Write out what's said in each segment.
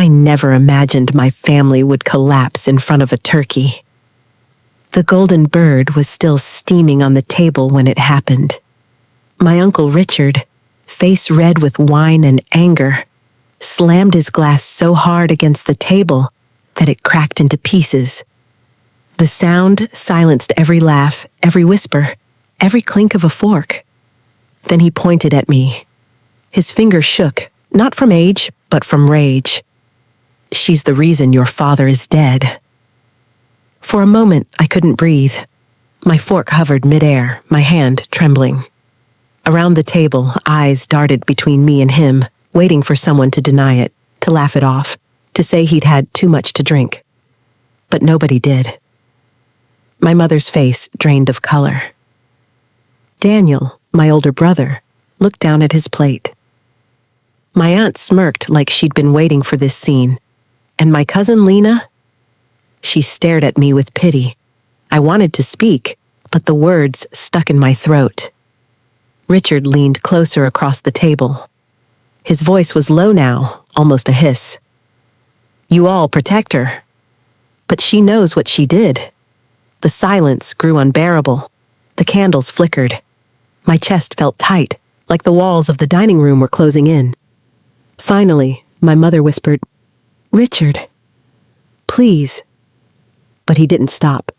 I never imagined my family would collapse in front of a turkey. The golden bird was still steaming on the table when it happened. My Uncle Richard, face red with wine and anger, slammed his glass so hard against the table that it cracked into pieces. The sound silenced every laugh, every whisper, every clink of a fork. Then he pointed at me. His finger shook, not from age, but from rage. "She's the reason your father is dead." For a moment, I couldn't breathe. My fork hovered midair, my hand trembling. Around the table, eyes darted between me and him, waiting for someone to deny it, to laugh it off, to say he'd had too much to drink. But nobody did. My mother's face drained of color. Daniel, my older brother, looked down at his plate. My aunt smirked like she'd been waiting for this scene. And my cousin Lena? She stared at me with pity. I wanted to speak, but the words stuck in my throat. Richard leaned closer across the table. His voice was low now, almost a hiss. "You all protect her. But she knows what she did." The silence grew unbearable. The candles flickered. My chest felt tight, like the walls of the dining room were closing in. Finally, my mother whispered, "Richard, please." But he didn't stop.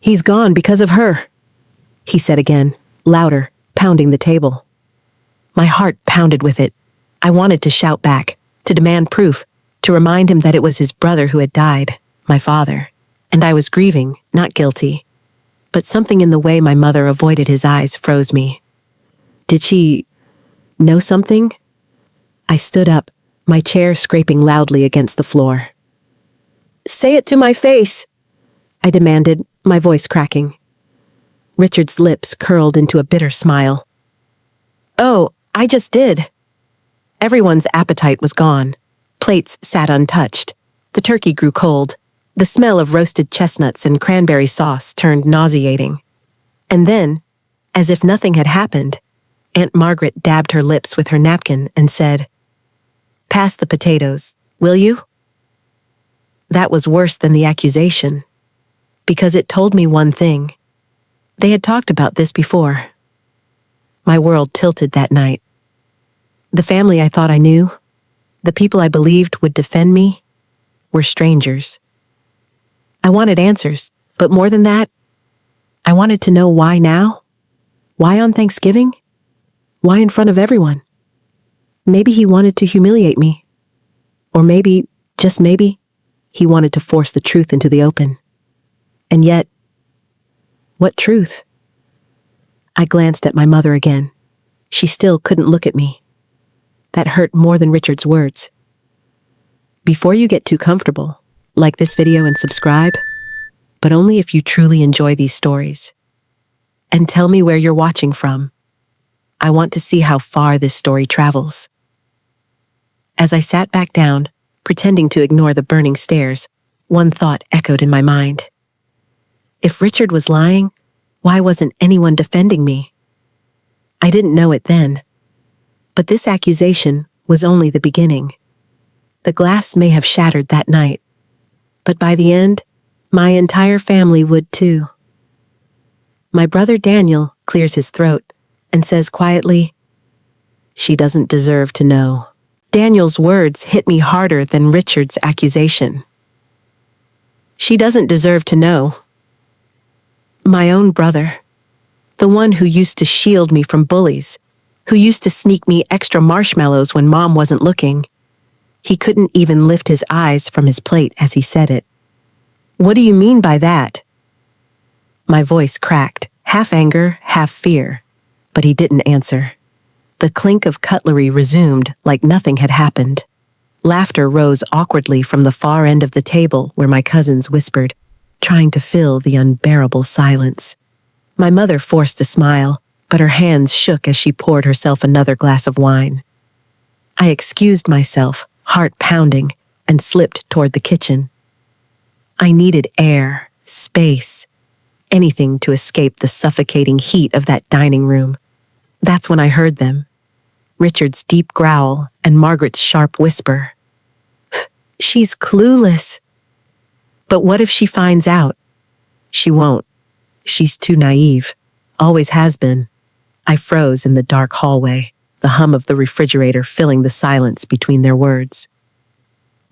"He's gone because of her," he said again, louder, pounding the table. My heart pounded with it. I wanted to shout back, to demand proof, to remind him that it was his brother who had died, my father, and I was grieving, not guilty. But something in the way my mother avoided his eyes froze me. Did she know something? I stood up, my chair scraping loudly against the floor. "Say it to my face," I demanded, my voice cracking. Richard's lips curled into a bitter smile. "Oh, I just did." Everyone's appetite was gone. Plates sat untouched. The turkey grew cold. The smell of roasted chestnuts and cranberry sauce turned nauseating. And then, as if nothing had happened, Aunt Margaret dabbed her lips with her napkin and said, "Pass the potatoes, will you?" That was worse than the accusation, because it told me one thing. They had talked about this before. My world tilted that night. The family I thought I knew, the people I believed would defend me, were strangers. I wanted answers, but more than that, I wanted to know why now? Why on Thanksgiving? Why in front of everyone? Maybe he wanted to humiliate me. Or maybe, just maybe, he wanted to force the truth into the open. And yet, what truth? I glanced at my mother again. She still couldn't look at me. That hurt more than Richard's words. Before you get too comfortable, like this video and subscribe, but only if you truly enjoy these stories. And tell me where you're watching from. I want to see how far this story travels. As I sat back down, pretending to ignore the burning stares, one thought echoed in my mind. If Richard was lying, why wasn't anyone defending me? I didn't know it then. But this accusation was only the beginning. The glass may have shattered that night, but by the end, my entire family would too. My brother Daniel clears his throat and says quietly, "She doesn't deserve to know." Daniel's words hit me harder than Richard's accusation. She doesn't deserve to know. My own brother, the one who used to shield me from bullies, who used to sneak me extra marshmallows when Mom wasn't looking. He couldn't even lift his eyes from his plate as he said it. "What do you mean by that?" My voice cracked, half anger, half fear, but he didn't answer. The clink of cutlery resumed like nothing had happened. Laughter rose awkwardly from the far end of the table where my cousins whispered, trying to fill the unbearable silence. My mother forced a smile, but her hands shook as she poured herself another glass of wine. I excused myself, heart pounding, and slipped toward the kitchen. I needed air, space, anything to escape the suffocating heat of that dining room. That's when I heard them. Richard's deep growl and Margaret's sharp whisper. She's clueless. But what if she finds out? She won't. She's too naive. Always has been. I froze in the dark hallway, the hum of the refrigerator filling the silence between their words.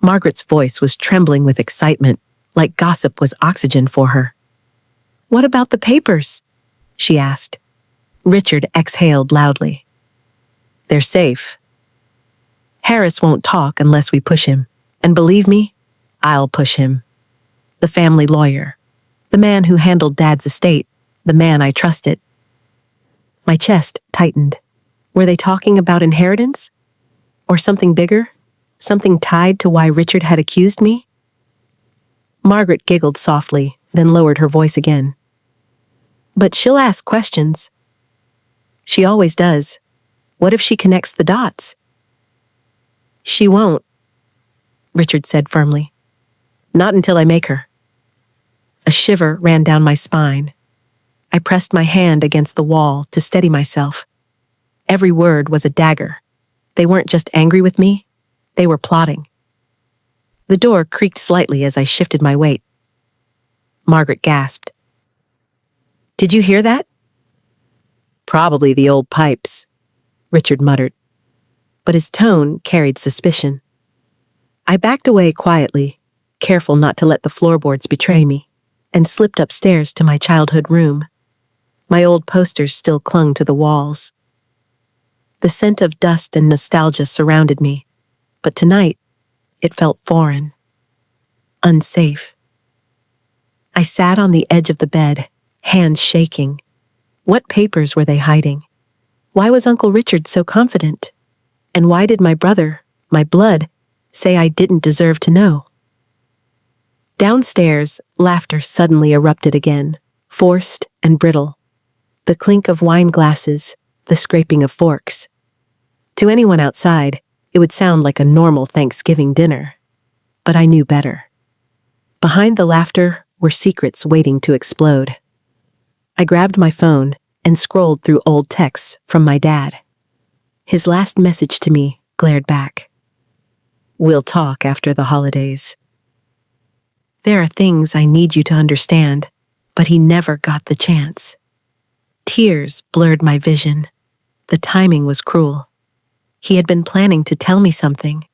Margaret's voice was trembling with excitement, like gossip was oxygen for her. "What about the papers?" she asked. Richard exhaled loudly. "They're safe. Harris won't talk unless we push him. And believe me, I'll push him. The family lawyer. The man who handled Dad's estate. The man I trusted." My chest tightened. Were they talking about inheritance? Or something bigger? Something tied to why Richard had accused me? Margaret giggled softly, then lowered her voice again. "But she'll ask questions." "She always does. What if she connects the dots?" "She won't," Richard said firmly. "Not until I make her." A shiver ran down my spine. I pressed my hand against the wall to steady myself. Every word was a dagger. They weren't just angry with me, they were plotting. The door creaked slightly as I shifted my weight. Margaret gasped. "Did you hear that?" "Probably the old pipes," Richard muttered. But his tone carried suspicion. I backed away quietly, careful not to let the floorboards betray me, and slipped upstairs to my childhood room. My old posters still clung to the walls. The scent of dust and nostalgia surrounded me, but tonight, it felt foreign, unsafe. I sat on the edge of the bed, hands shaking. What papers were they hiding? Why was Uncle Richard so confident? And why did my brother, my blood, say I didn't deserve to know? Downstairs, laughter suddenly erupted again, forced and brittle. The clink of wine glasses, the scraping of forks. To anyone outside, it would sound like a normal Thanksgiving dinner. But I knew better. Behind the laughter were secrets waiting to explode. I grabbed my phone and scrolled through old texts from my dad. His last message to me glared back. "We'll talk after the holidays. There are things I need you to understand," but he never got the chance. Tears blurred my vision. The timing was cruel. He had been planning to tell me something,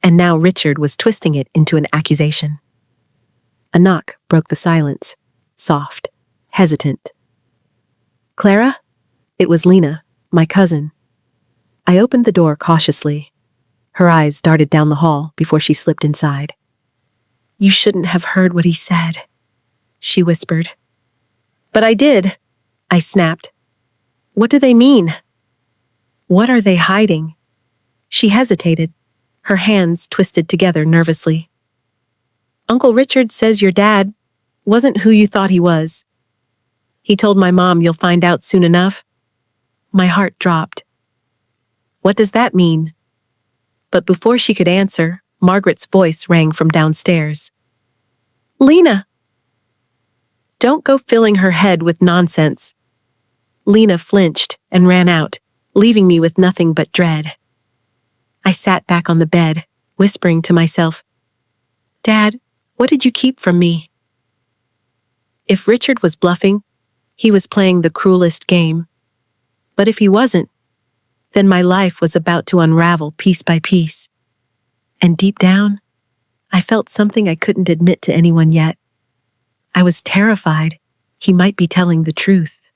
and now Richard was twisting it into an accusation. A knock broke the silence, soft, hesitant. "Clara?" It was Lena, my cousin. I opened the door cautiously. Her eyes darted down the hall before she slipped inside. "You shouldn't have heard what he said," she whispered. "But I did," I snapped. "What do they mean? What are they hiding?" She hesitated, her hands twisted together nervously. "Uncle Richard says your dad wasn't who you thought he was. He told my mom you'll find out soon enough." My heart dropped. "What does that mean?" But before she could answer, Margaret's voice rang from downstairs. "Lena!" "Don't go filling her head with nonsense." Lena flinched and ran out, leaving me with nothing but dread. I sat back on the bed, whispering to myself, "Dad, what did you keep from me?" If Richard was bluffing, he was playing the cruelest game. But if he wasn't, then my life was about to unravel piece by piece. And deep down, I felt something I couldn't admit to anyone yet. I was terrified he might be telling the truth.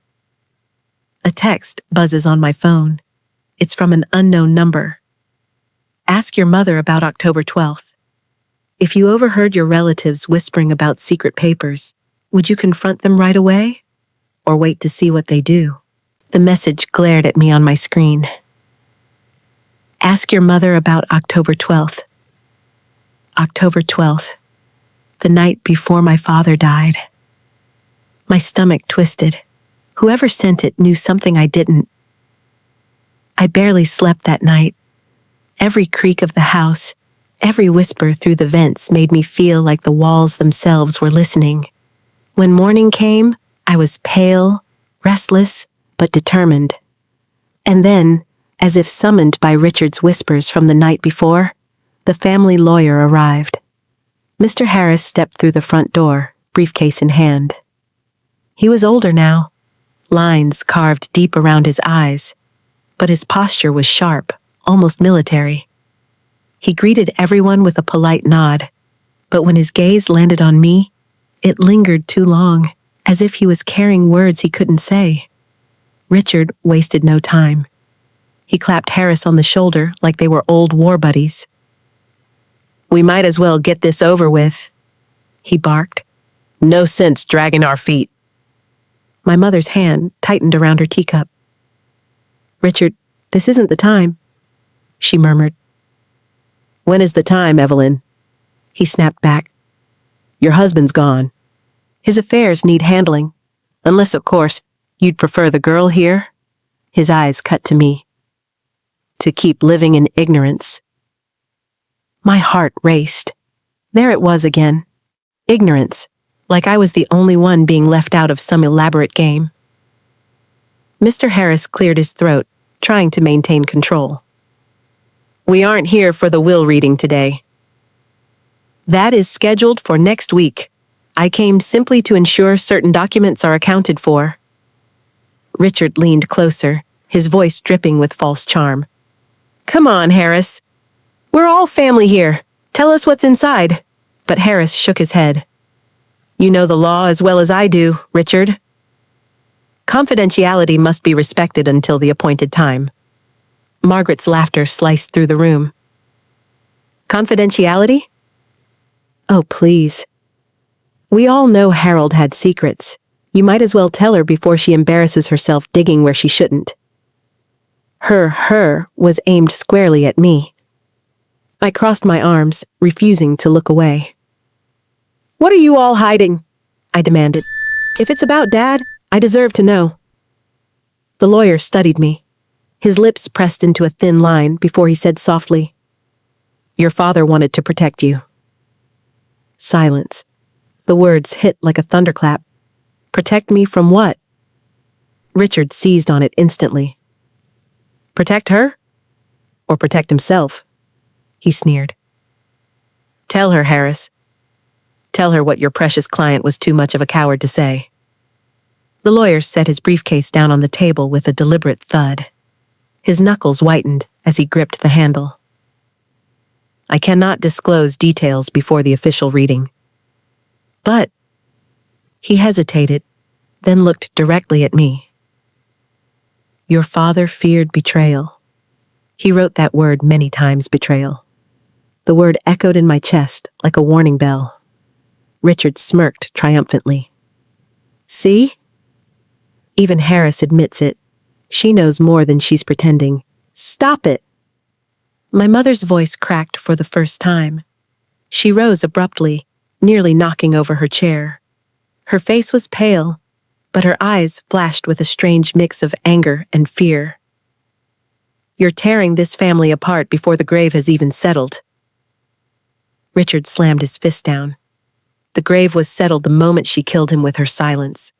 A text buzzes on my phone. It's from an unknown number. "Ask your mother about October 12th. If you overheard your relatives whispering about secret papers, would you confront them right away? Or wait to see what they do?" The message glared at me on my screen. "Ask your mother about October 12th. October 12th, the night before my father died." My stomach twisted. Whoever sent it knew something I didn't. I barely slept that night. Every creak of the house, every whisper through the vents made me feel like the walls themselves were listening. When morning came, I was pale, restless, but determined. And then, as if summoned by Richard's whispers from the night before, the family lawyer arrived. Mr. Harris stepped through the front door, briefcase in hand. He was older now, lines carved deep around his eyes, but his posture was sharp, almost military. He greeted everyone with a polite nod, but when his gaze landed on me, it lingered too long, as if he was carrying words he couldn't say. Richard wasted no time. He clapped Harris on the shoulder like they were old war buddies. "We might as well get this over with," he barked. "No sense dragging our feet." My mother's hand tightened around her teacup. "Richard, this isn't the time," she murmured. "When is the time, Evelyn?" He snapped back. "Your husband's gone. His affairs need handling, unless, of course, you'd prefer the girl here." His eyes cut to me. "To keep living in ignorance." My heart raced. There it was again. Ignorance, like I was the only one being left out of some elaborate game. Mr. Harris cleared his throat, trying to maintain control. "We aren't here for the will reading today. That is scheduled for next week. I came simply to ensure certain documents are accounted for." Richard leaned closer, his voice dripping with false charm. "Come on, Harris. We're all family here. Tell us what's inside." But Harris shook his head. "You know the law as well as I do, Richard. Confidentiality must be respected until the appointed time." Margaret's laughter sliced through the room. "Confidentiality? Oh, please. We all know Harold had secrets. You might as well tell her before she embarrasses herself digging where she shouldn't." Her was aimed squarely at me. I crossed my arms, refusing to look away. "What are you all hiding?" I demanded. "If it's about Dad, I deserve to know." The lawyer studied me. His lips pressed into a thin line before he said softly, "Your father wanted to protect you." Silence. The words hit like a thunderclap. Protect me from what? Richard seized on it instantly. "Protect her? Or protect himself?" He sneered. "Tell her, Harris. Tell her what your precious client was too much of a coward to say." The lawyer set his briefcase down on the table with a deliberate thud. His knuckles whitened as he gripped the handle. "I cannot disclose details before the official reading." "But..." He hesitated, then looked directly at me. "Your father feared betrayal. He wrote that word many times, betrayal." The word echoed in my chest like a warning bell. Richard smirked triumphantly. "See? Even Harris admits it. She knows more than she's pretending. Stop it!" My mother's voice cracked for the first time. She rose abruptly, nearly knocking over her chair. Her face was pale, but her eyes flashed with a strange mix of anger and fear. "You're tearing this family apart before the grave has even settled." Richard slammed his fist down. The grave was settled the moment she killed him with her silence.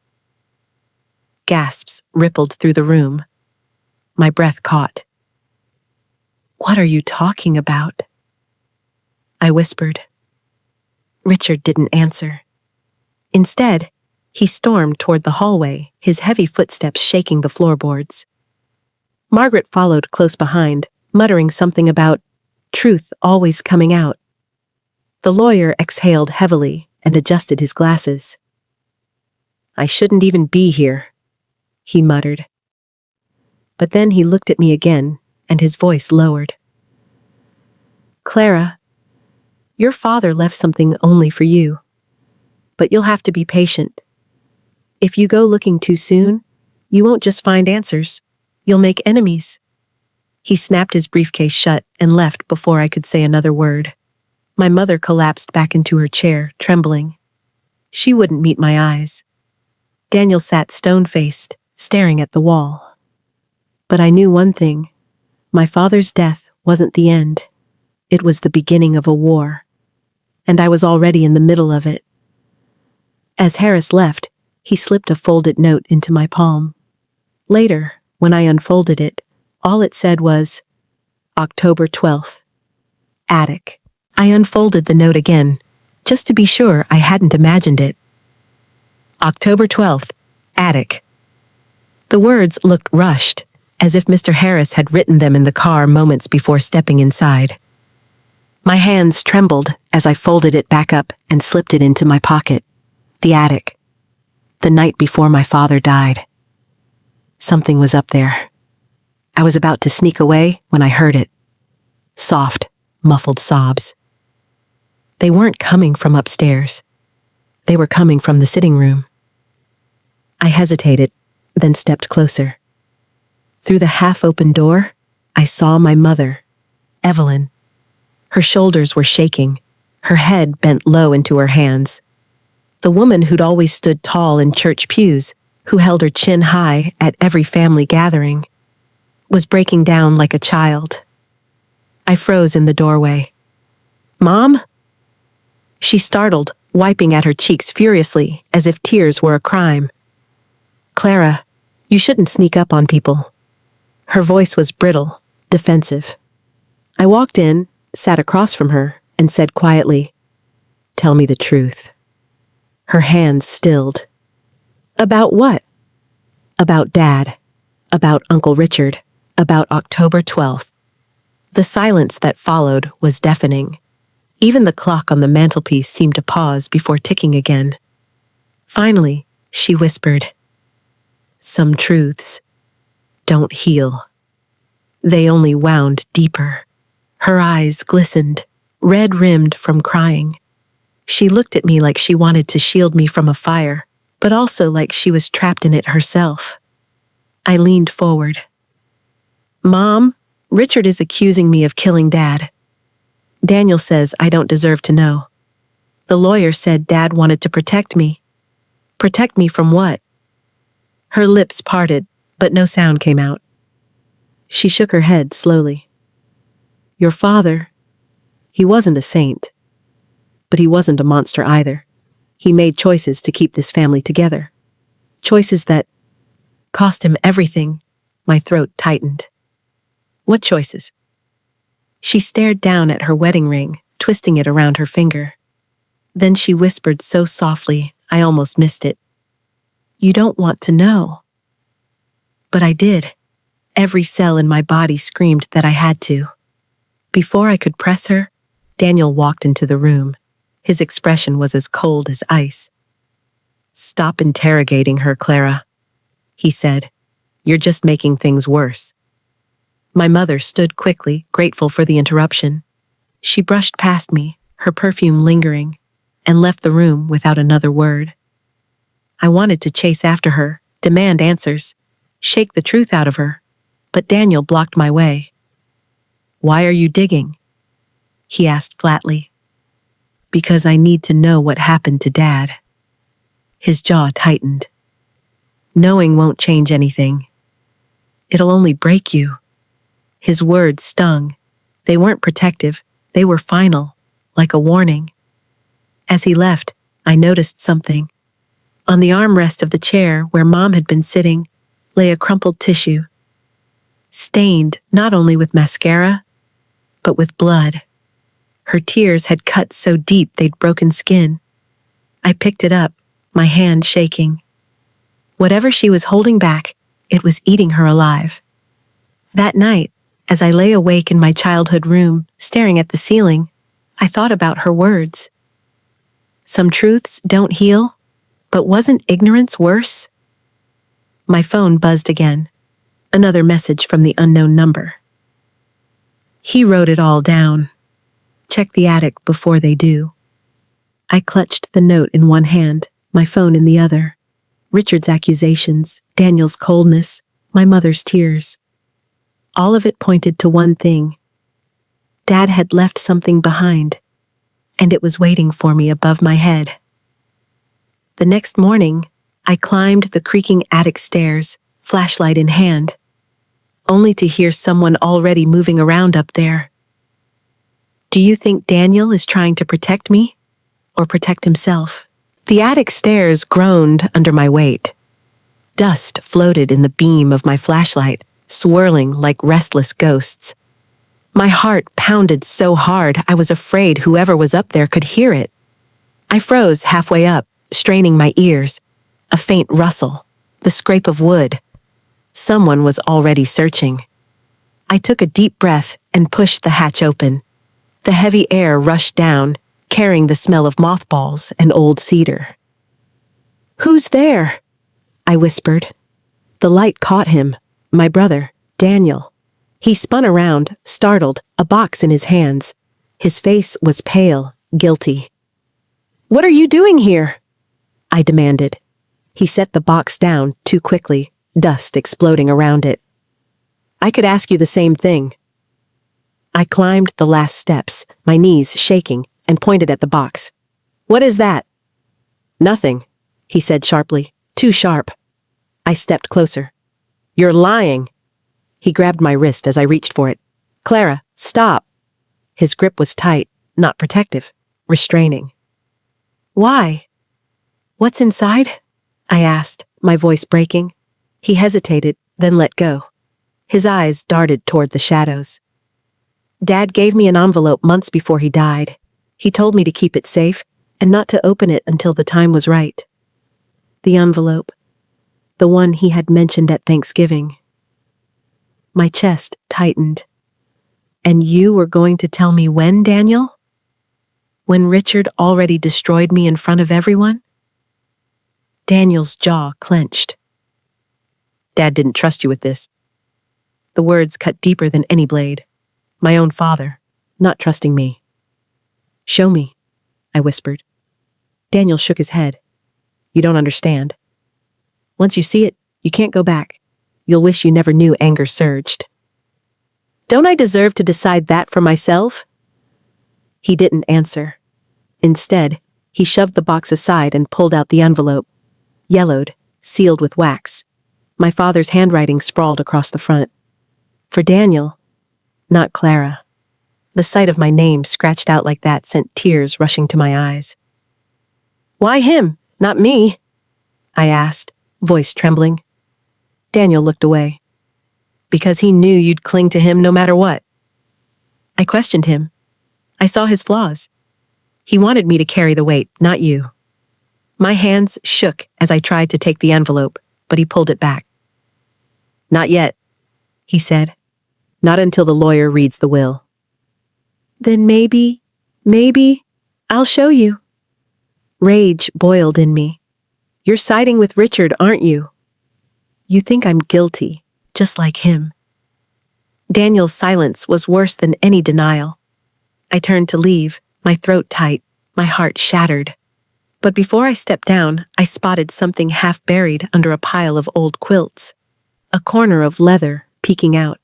Gasps rippled through the room. My breath caught. "What are you talking about?" I whispered. Richard didn't answer. Instead, he stormed toward the hallway, his heavy footsteps shaking the floorboards. Margaret followed close behind, muttering something about truth always coming out. The lawyer exhaled heavily and adjusted his glasses. "I shouldn't even be here," he muttered. But then he looked at me again, and his voice lowered. "Clara, your father left something only for you. But you'll have to be patient. If you go looking too soon, you won't just find answers. You'll make enemies." He snapped his briefcase shut and left before I could say another word. My mother collapsed back into her chair, trembling. She wouldn't meet my eyes. Daniel sat stone-faced, staring at the wall. But I knew one thing. My father's death wasn't the end. It was the beginning of a war. And I was already in the middle of it. As Harris left, he slipped a folded note into my palm. Later, when I unfolded it, all it said was, October 12th. Attic. I unfolded the note again, just to be sure I hadn't imagined it. October 12th, attic. The words looked rushed, as if Mr. Harris had written them in the car moments before stepping inside. My hands trembled as I folded it back up and slipped it into my pocket. The attic. The night before my father died. Something was up there. I was about to sneak away when I heard it. Soft, muffled sobs. They weren't coming from upstairs. They were coming from the sitting room. I hesitated, then stepped closer. Through the half-open door, I saw my mother, Evelyn. Her shoulders were shaking, her head bent low into her hands. The woman who'd always stood tall in church pews, who held her chin high at every family gathering, was breaking down like a child. I froze in the doorway. "Mom?" She startled, wiping at her cheeks furiously, as if tears were a crime. "Clara, you shouldn't sneak up on people." Her voice was brittle, defensive. I walked in, sat across from her, and said quietly, "Tell me the truth." Her hands stilled. "About what?" "About Dad. About Uncle Richard. About October 12th. The silence that followed was deafening. Even the clock on the mantelpiece seemed to pause before ticking again. Finally, she whispered, "Some truths don't heal." They only wound deeper. Her eyes glistened, red-rimmed from crying. She looked at me like she wanted to shield me from a fire, but also like she was trapped in it herself. I leaned forward. "Mom, Richard is accusing me of killing Dad. Daniel says I don't deserve to know. The lawyer said Dad wanted to protect me. Protect me from what?" Her lips parted, but no sound came out. She shook her head slowly. "Your father, he wasn't a saint. But he wasn't a monster either. He made choices to keep this family together. Choices that cost him everything." My throat tightened. "What choices?" She stared down at her wedding ring, twisting it around her finger. Then she whispered so softly, I almost missed it. "You don't want to know." But I did. Every cell in my body screamed that I had to. Before I could press her, Daniel walked into the room. His expression was as cold as ice. "Stop interrogating her, Clara," he said. "You're just making things worse." My mother stood quickly, grateful for the interruption. She brushed past me, her perfume lingering, and left the room without another word. I wanted to chase after her, demand answers, shake the truth out of her, but Daniel blocked my way. "Why are you digging?" he asked flatly. "Because I need to know what happened to Dad." His jaw tightened. "Knowing won't change anything. It'll only break you." His words stung. They weren't protective, they were final, like a warning. As he left, I noticed something. On the armrest of the chair where Mom had been sitting lay a crumpled tissue, stained not only with mascara, but with blood. Her tears had cut so deep they'd broken skin. I picked it up, my hand shaking. Whatever she was holding back, it was eating her alive. That night, as I lay awake in my childhood room, staring at the ceiling, I thought about her words. Some truths don't heal, but wasn't ignorance worse? My phone buzzed again. Another message from the unknown number. He wrote it all down. Check the attic before they do. I clutched the note in one hand, my phone in the other. Richard's accusations, Daniel's coldness, my mother's tears. All of it pointed to one thing. Dad had left something behind, and it was waiting for me above my head. The next morning, I climbed the creaking attic stairs, flashlight in hand, only to hear someone already moving around up there. "Do you think Daniel is trying to protect me, or protect himself?" The attic stairs groaned under my weight. Dust floated in the beam of my flashlight, swirling like restless ghosts. My heart pounded so hard I was afraid whoever was up there could hear it. I froze halfway up, straining my ears. A faint rustle, the scrape of wood. Someone was already searching. I took a deep breath and pushed the hatch open. The heavy air rushed down, carrying the smell of mothballs and old cedar. "Who's there?" I whispered. The light caught him, my brother, Daniel. He spun around, startled, a box in his hands. His face was pale, guilty. "What are you doing here?" I demanded. He set the box down too quickly, dust exploding around it. "I could ask you the same thing." I climbed the last steps, my knees shaking, and pointed at the box. "What is that?" "Nothing," he said sharply, too sharp. I stepped closer. "You're lying." He grabbed my wrist as I reached for it. "Clara, stop." His grip was tight, not protective, restraining. "Why?" "What's inside?" I asked, my voice breaking. He hesitated, then let go. His eyes darted toward the shadows. "Dad gave me an envelope months before he died. He told me to keep it safe and not to open it until the time was right." The envelope. The one he had mentioned at Thanksgiving. My chest tightened. "And you were going to tell me when, Daniel? When Richard already destroyed me in front of everyone?" Daniel's jaw clenched. "Dad didn't trust you with this." The words cut deeper than any blade. My own father, not trusting me. "Show me," I whispered. Daniel shook his head. "You don't understand. Once you see it, you can't go back. You'll wish you never knew anger surged." "Don't I deserve to decide that for myself?" He didn't answer. Instead, he shoved the box aside and pulled out the envelope. Yellowed, sealed with wax. My father's handwriting sprawled across the front. For Daniel, not Clara. The sight of my name scratched out like that sent tears rushing to my eyes. "Why him, not me?" I asked, voice trembling. Daniel looked away. "Because he knew you'd cling to him no matter what." I questioned him. I saw his flaws. He wanted me to carry the weight, not you. My hands shook as I tried to take the envelope, but he pulled it back. "Not yet," he said. "Not until the lawyer reads the will." "Then maybe, I'll show you." Rage boiled in me. "You're siding with Richard, aren't you? You think I'm guilty, just like him." Daniel's silence was worse than any denial. I turned to leave, my throat tight, my heart shattered. But before I stepped down, I spotted something half buried under a pile of old quilts. A corner of leather peeking out.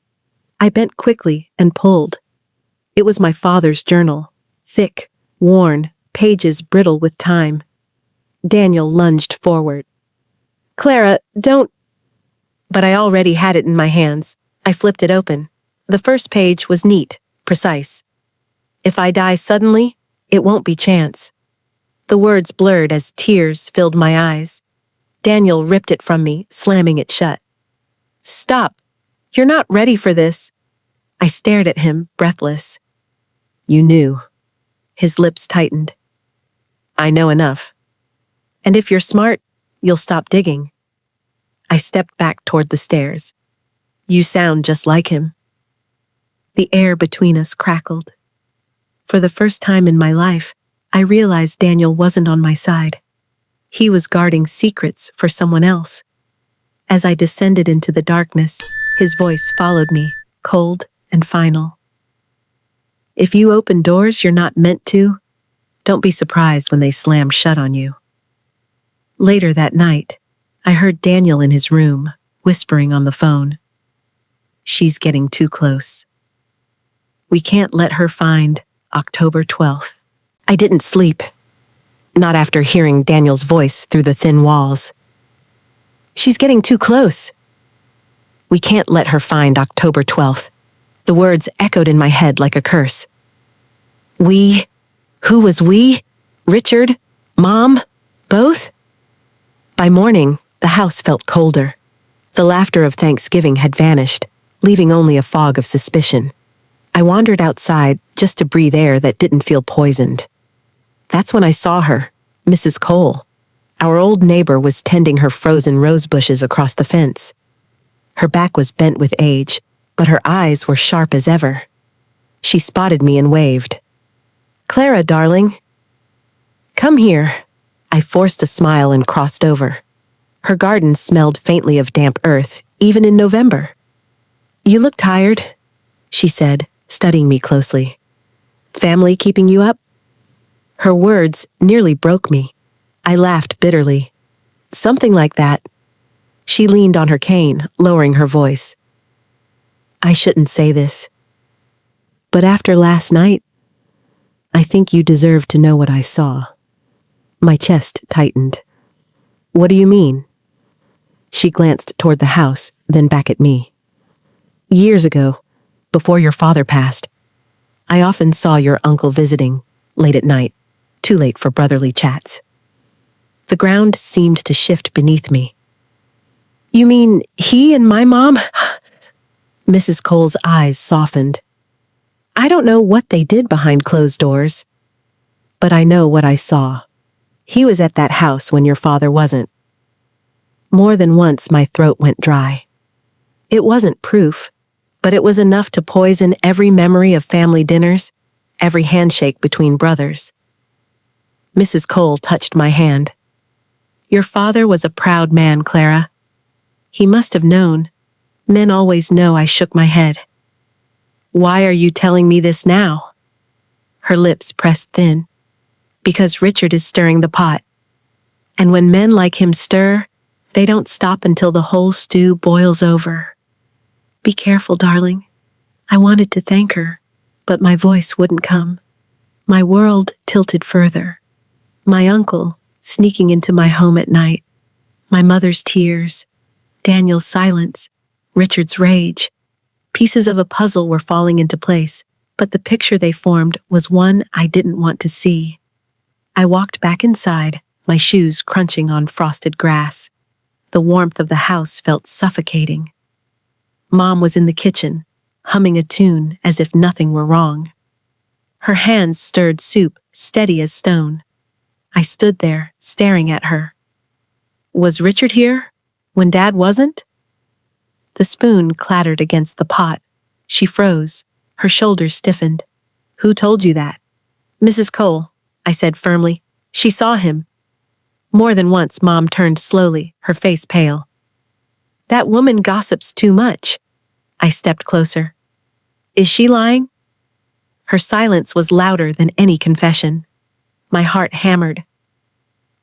I bent quickly and pulled. It was my father's journal, thick, worn, pages brittle with time. Daniel lunged forward. "Clara, don't—" But I already had it in my hands. I flipped it open. The first page was neat, precise. "If I die suddenly, it won't be chance." The words blurred as tears filled my eyes. Daniel ripped it from me, slamming it shut. "Stop! You're not ready for this." I stared at him, breathless. "You knew." His lips tightened. "I know enough. And if you're smart, you'll stop digging." I stepped back toward the stairs. "You sound just like him." The air between us crackled. For the first time in my life, I realized Daniel wasn't on my side. He was guarding secrets for someone else. As I descended into the darkness, his voice followed me, cold and final. "If you open doors you're not meant to, don't be surprised when they slam shut on you." Later that night, I heard Daniel in his room, whispering on the phone. "She's getting too close. We can't let her find October 12th. I didn't sleep. Not after hearing Daniel's voice through the thin walls. "She's getting too close. We can't let her find October 12th. The words echoed in my head like a curse. We? Who was we? Richard? Mom? Both? By morning, the house felt colder. The laughter of Thanksgiving had vanished, leaving only a fog of suspicion. I wandered outside just to breathe air that didn't feel poisoned. That's when I saw her, Mrs. Cole. Our old neighbor was tending her frozen rose bushes across the fence. Her back was bent with age, but her eyes were sharp as ever. She spotted me and waved. "Clara, darling." "Come here." I forced a smile and crossed over. Her garden smelled faintly of damp earth, even in November. "You look tired," she said, studying me closely. "Family keeping you up?" Her words nearly broke me. I laughed bitterly. "Something like that." She leaned on her cane, lowering her voice. "I shouldn't say this, but after last night, I think you deserve to know what I saw." My chest tightened. "What do you mean?" She glanced toward the house, then back at me. "Years ago, before your father passed, I often saw your uncle visiting, late at night, too late for brotherly chats." The ground seemed to shift beneath me. "You mean he and my mom?" Mrs. Cole's eyes softened. "I don't know what they did behind closed doors, but I know what I saw. He was at that house when your father wasn't." More than once my throat went dry. It wasn't proof, but it was enough to poison every memory of family dinners, every handshake between brothers. Mrs. Cole touched my hand. "Your father was a proud man, Clara. He must have known. Men always know." I shook my head. "Why are you telling me this now?" Her lips pressed thin. "Because Richard is stirring the pot. And when men like him stir, they don't stop until the whole stew boils over." "Be careful, darling." I wanted to thank her, but my voice wouldn't come. My world tilted further. My uncle sneaking into my home at night. My mother's tears. Daniel's silence. Richard's rage. Pieces of a puzzle were falling into place, but the picture they formed was one I didn't want to see. I walked back inside, my shoes crunching on frosted grass. The warmth of the house felt suffocating. Mom was in the kitchen, humming a tune as if nothing were wrong. Her hands stirred soup, steady as stone. I stood there, staring at her. Was Richard here, when Dad wasn't? The spoon clattered against the pot. She froze. Her shoulders stiffened. "Who told you that?" "Mrs. Cole," I said firmly. "She saw him." More than once, Mom turned slowly, her face pale. "That woman gossips too much." I stepped closer. "Is she lying?" Her silence was louder than any confession. My heart hammered.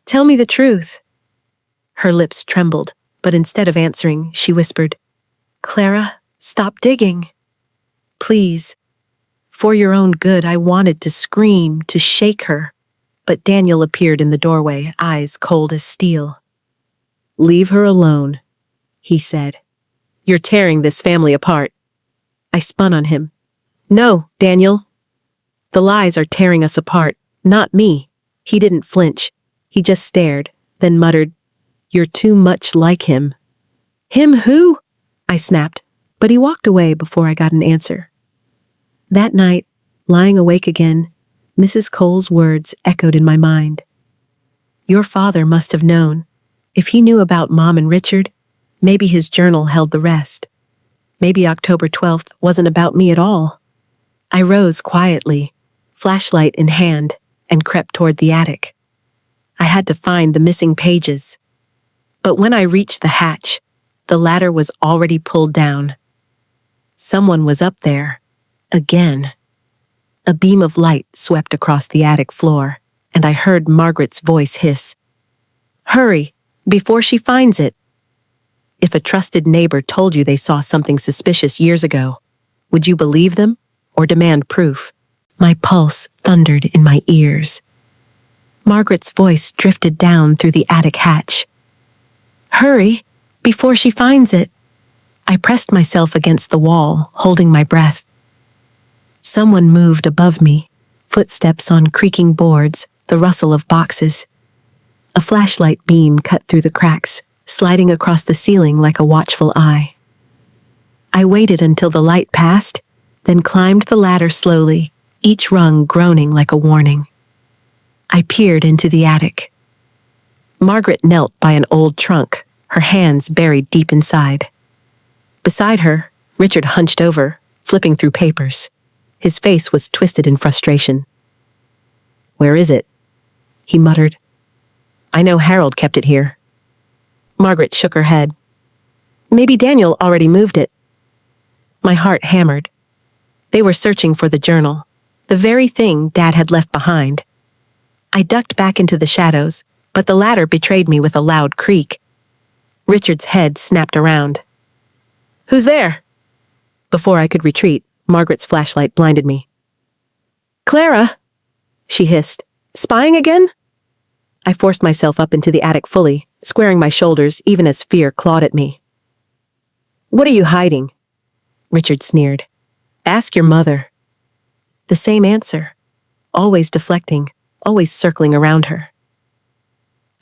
"Tell me the truth." Her lips trembled, but instead of answering, she whispered, "Clara, stop digging. Please." For your own good, I wanted to scream, to shake her, but Daniel appeared in the doorway, eyes cold as steel. "Leave her alone," he said. "You're tearing this family apart." I spun on him. "No, Daniel. The lies are tearing us apart, not me." He didn't flinch. He just stared, then muttered, "You're too much like him." "Him who?" I snapped, but he walked away before I got an answer. That night, lying awake again, Mrs. Cole's words echoed in my mind. Your father must have known. If he knew about Mom and Richard, maybe his journal held the rest. Maybe October 12th wasn't about me at all. I rose quietly, flashlight in hand, and crept toward the attic. I had to find the missing pages. But when I reached the hatch, the ladder was already pulled down. Someone was up there. Again. A beam of light swept across the attic floor, and I heard Margaret's voice hiss, "Hurry, before she finds it." If a trusted neighbor told you they saw something suspicious years ago, would you believe them or demand proof? My pulse thundered in my ears. Margaret's voice drifted down through the attic hatch. "Hurry, before she finds it." I pressed myself against the wall, holding my breath. Someone moved above me, footsteps on creaking boards, the rustle of boxes. A flashlight beam cut through the cracks, sliding across the ceiling like a watchful eye. I waited until the light passed, then climbed the ladder slowly, each rung groaning like a warning. I peered into the attic. Margaret knelt by an old trunk, her hands buried deep inside. Beside her, Richard hunched over, flipping through papers. His face was twisted in frustration. "Where is it?" he muttered. "I know Harold kept it here." Margaret shook her head. "Maybe Daniel already moved it." My heart hammered. They were searching for the journal, the very thing Dad had left behind. I ducked back into the shadows, but the ladder betrayed me with a loud creak. Richard's head snapped around. "Who's there?" Before I could retreat, Margaret's flashlight blinded me. "Clara," she hissed. "Spying again?" I forced myself up into the attic fully, squaring my shoulders even as fear clawed at me. "What are you hiding?" Richard sneered. "Ask your mother." The same answer, always deflecting, always circling around her.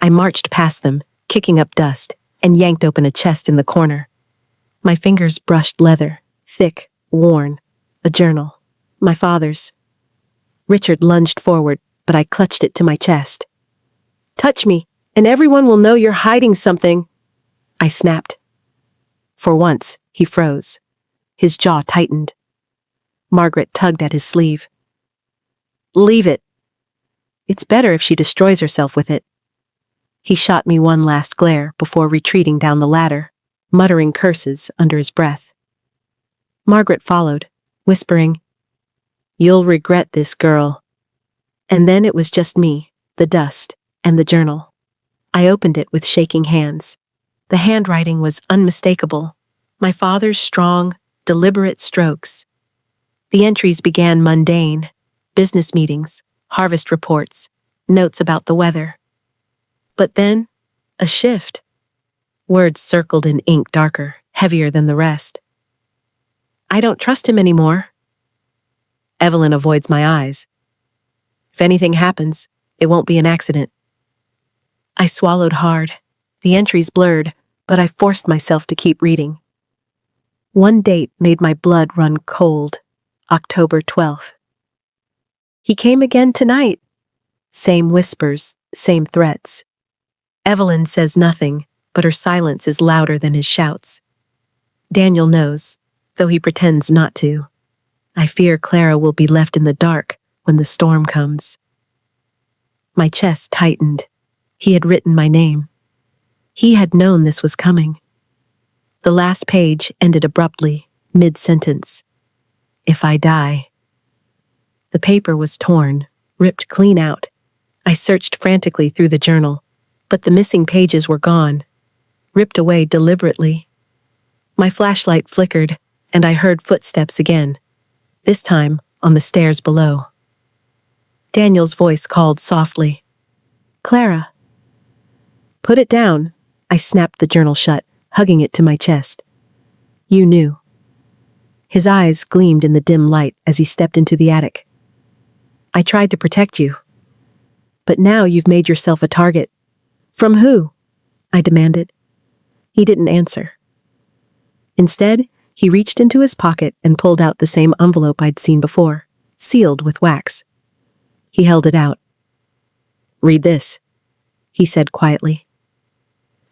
I marched past them, kicking up dust, and yanked open a chest in the corner. My fingers brushed leather, thick, worn, a journal, my father's. Richard lunged forward, but I clutched it to my chest. "Touch me, and everyone will know you're hiding something," I snapped. For once, he froze. His jaw tightened. Margaret tugged at his sleeve. "Leave it. It's better if she destroys herself with it." He shot me one last glare before retreating down the ladder, muttering curses under his breath. Margaret followed, whispering, "You'll regret this, girl." And then it was just me, the dust, and the journal. I opened it with shaking hands. The handwriting was unmistakable, my father's strong, deliberate strokes. The entries began mundane: business meetings, harvest reports, notes about the weather. But then, a shift. Words circled in ink darker, heavier than the rest. "I don't trust him anymore." Evelyn avoids my eyes. "If anything happens, it won't be an accident." I swallowed hard. The entries blurred, but I forced myself to keep reading. One date made my blood run cold: October 12th. "He came again tonight." Same whispers, same threats. Evelyn says nothing, but her silence is louder than his shouts. Daniel knows, though he pretends not to. I fear Clara will be left in the dark when the storm comes. My chest tightened. He had written my name. He had known this was coming. The last page ended abruptly, mid-sentence. "If I die." The paper was torn, ripped clean out. I searched frantically through the journal, but the missing pages were gone, ripped away deliberately. My flashlight flickered, and I heard footsteps again, this time on the stairs below. Daniel's voice called softly, "Clara." "Put it down." I snapped the journal shut, hugging it to my chest. "You knew." His eyes gleamed in the dim light as he stepped into the attic. "I tried to protect you. But now you've made yourself a target." "From who?" I demanded. He didn't answer. Instead, he reached into his pocket and pulled out the same envelope I'd seen before, sealed with wax. He held it out. "Read this," he said quietly.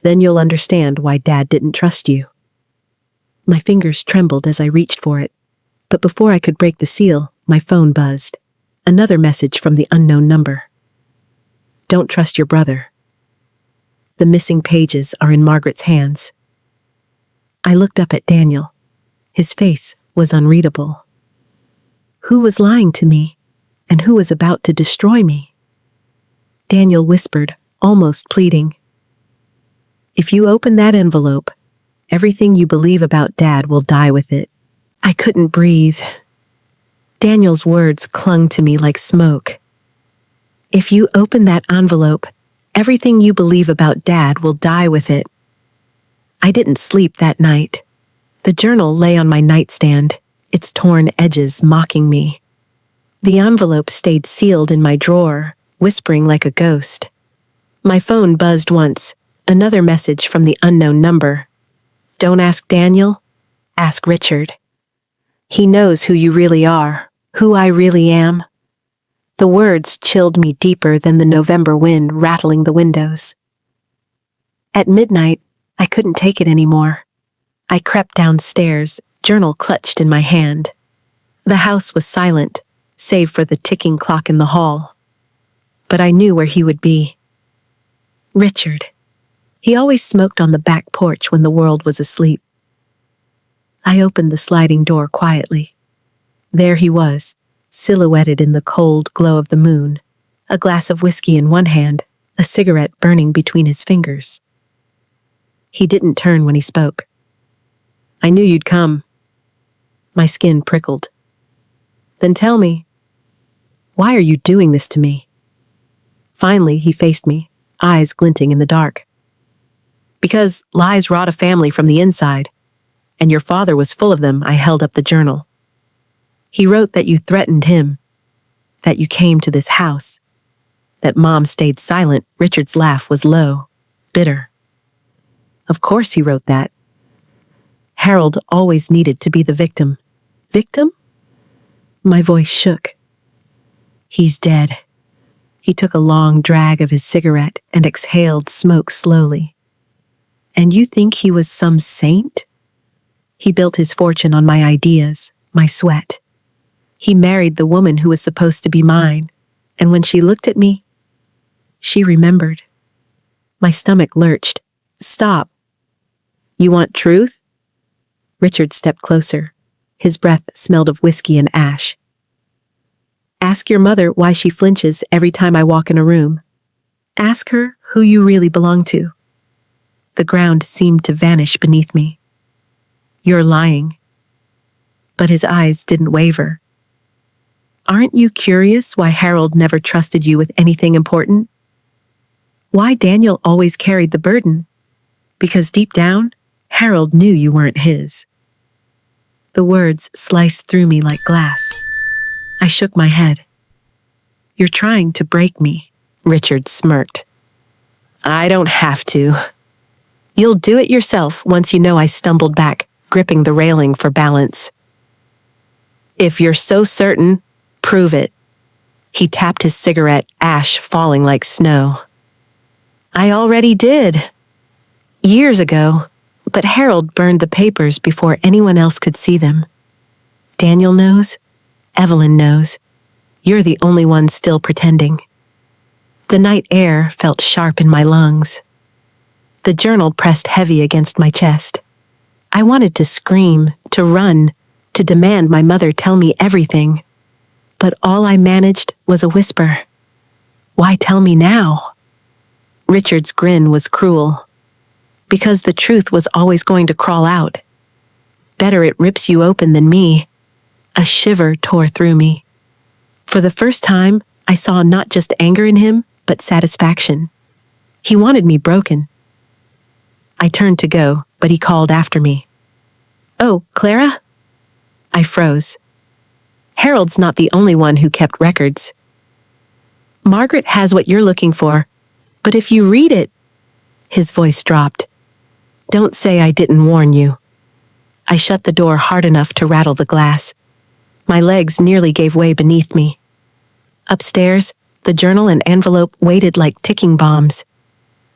"Then you'll understand why Dad didn't trust you." My fingers trembled as I reached for it, but before I could break the seal, my phone buzzed. Another message from the unknown number. "Don't trust your brother. The missing pages are in Margaret's hands." I looked up at Daniel. His face was unreadable. Who was lying to me, and who was about to destroy me? Daniel whispered, almost pleading, "If you open that envelope, everything you believe about Dad will die with it." I couldn't breathe. Daniel's words clung to me like smoke. "If you open that envelope, everything you believe about Dad will die with it." I didn't sleep that night. The journal lay on my nightstand, its torn edges mocking me. The envelope stayed sealed in my drawer, whispering like a ghost. My phone buzzed once, another message from the unknown number. "Don't ask Daniel, ask Richard. He knows who you really are, who I really am." The words chilled me deeper than the November wind rattling the windows. At midnight, I couldn't take it anymore. I crept downstairs, journal clutched in my hand. The house was silent, save for the ticking clock in the hall. But I knew where he would be. Richard. He always smoked on the back porch when the world was asleep. I opened the sliding door quietly. There he was, silhouetted in the cold glow of the moon, a glass of whiskey in one hand, a cigarette burning between his fingers. He didn't turn when he spoke. "I knew you'd come." My skin prickled. "Then tell me, why are you doing this to me?" Finally, he faced me, eyes glinting in the dark. "Because lies rot a family from the inside, and your father was full of them." I held up the journal. "He wrote that you threatened him, that you came to this house, that Mom stayed silent." Richard's laugh was low, bitter. "Of course he wrote that. Harold always needed to be the victim." "Victim?" My voice shook. "He's dead." He took a long drag of his cigarette and exhaled smoke slowly. "And you think he was some saint? He built his fortune on my ideas, my sweat. He married the woman who was supposed to be mine, and when she looked at me, she remembered." My stomach lurched. "Stop. You want truth?" Richard stepped closer. His breath smelled of whiskey and ash. "Ask your mother why she flinches every time I walk in a room. Ask her who you really belong to." The ground seemed to vanish beneath me. "You're lying." But his eyes didn't waver. "Aren't you curious why Harold never trusted you with anything important? Why Daniel always carried the burden? Because deep down, Harold knew you weren't his." The words sliced through me like glass. I shook my head. "You're trying to break me," Richard smirked. "I don't have to. You'll do it yourself once you know." I stumbled back, gripping the railing for balance. "If you're so certain, prove it." He tapped his cigarette, ash falling like snow. "I already did. Years ago. But Harold burned the papers before anyone else could see them. Daniel knows. Evelyn knows. You're the only one still pretending." The night air felt sharp in my lungs. The journal pressed heavy against my chest. I wanted to scream, to run, to demand my mother tell me everything. But all I managed was a whisper. "Why tell me now?" Richard's grin was cruel. "Because the truth was always going to crawl out. Better it rips you open than me." A shiver tore through me. For the first time, I saw not just anger in him, but satisfaction. He wanted me broken. I turned to go, but he called after me. "Oh, Clara?" I froze. Harold's not the only one who kept records. "Margaret has what you're looking for, but if you read it..." His voice dropped. "Don't say I didn't warn you." I shut the door hard enough to rattle the glass. My legs nearly gave way beneath me. Upstairs, the journal and envelope waited like ticking bombs.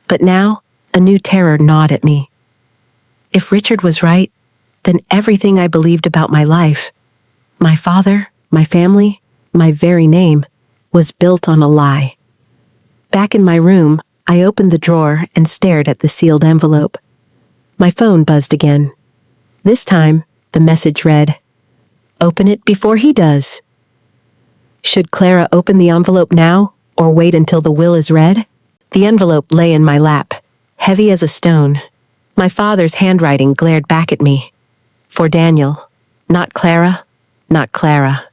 But now, a new terror gnawed at me. If Richard was right, then everything I believed about my life, my father, my family, my very name, was built on a lie. Back in my room, I opened the drawer and stared at the sealed envelope. My phone buzzed again. This time, the message read, "Open it before he does." Should Clara open the envelope now, or wait until the will is read? The envelope lay in my lap, heavy as a stone. My father's handwriting glared back at me. For Daniel, not Clara, not Clara.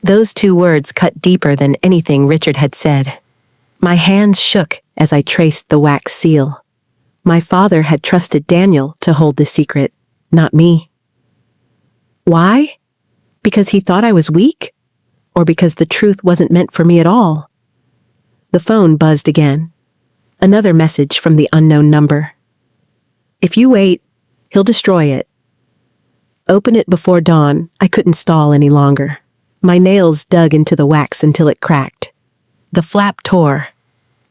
Those two words cut deeper than anything Richard had said. My hands shook as I traced the wax seal. My father had trusted Daniel to hold the secret, not me. Why? Because he thought I was weak? Or because the truth wasn't meant for me at all? The phone buzzed again. Another message from the unknown number. "If you wait, he'll destroy it. Open it before dawn." I couldn't stall any longer. My nails dug into the wax until it cracked. The flap tore.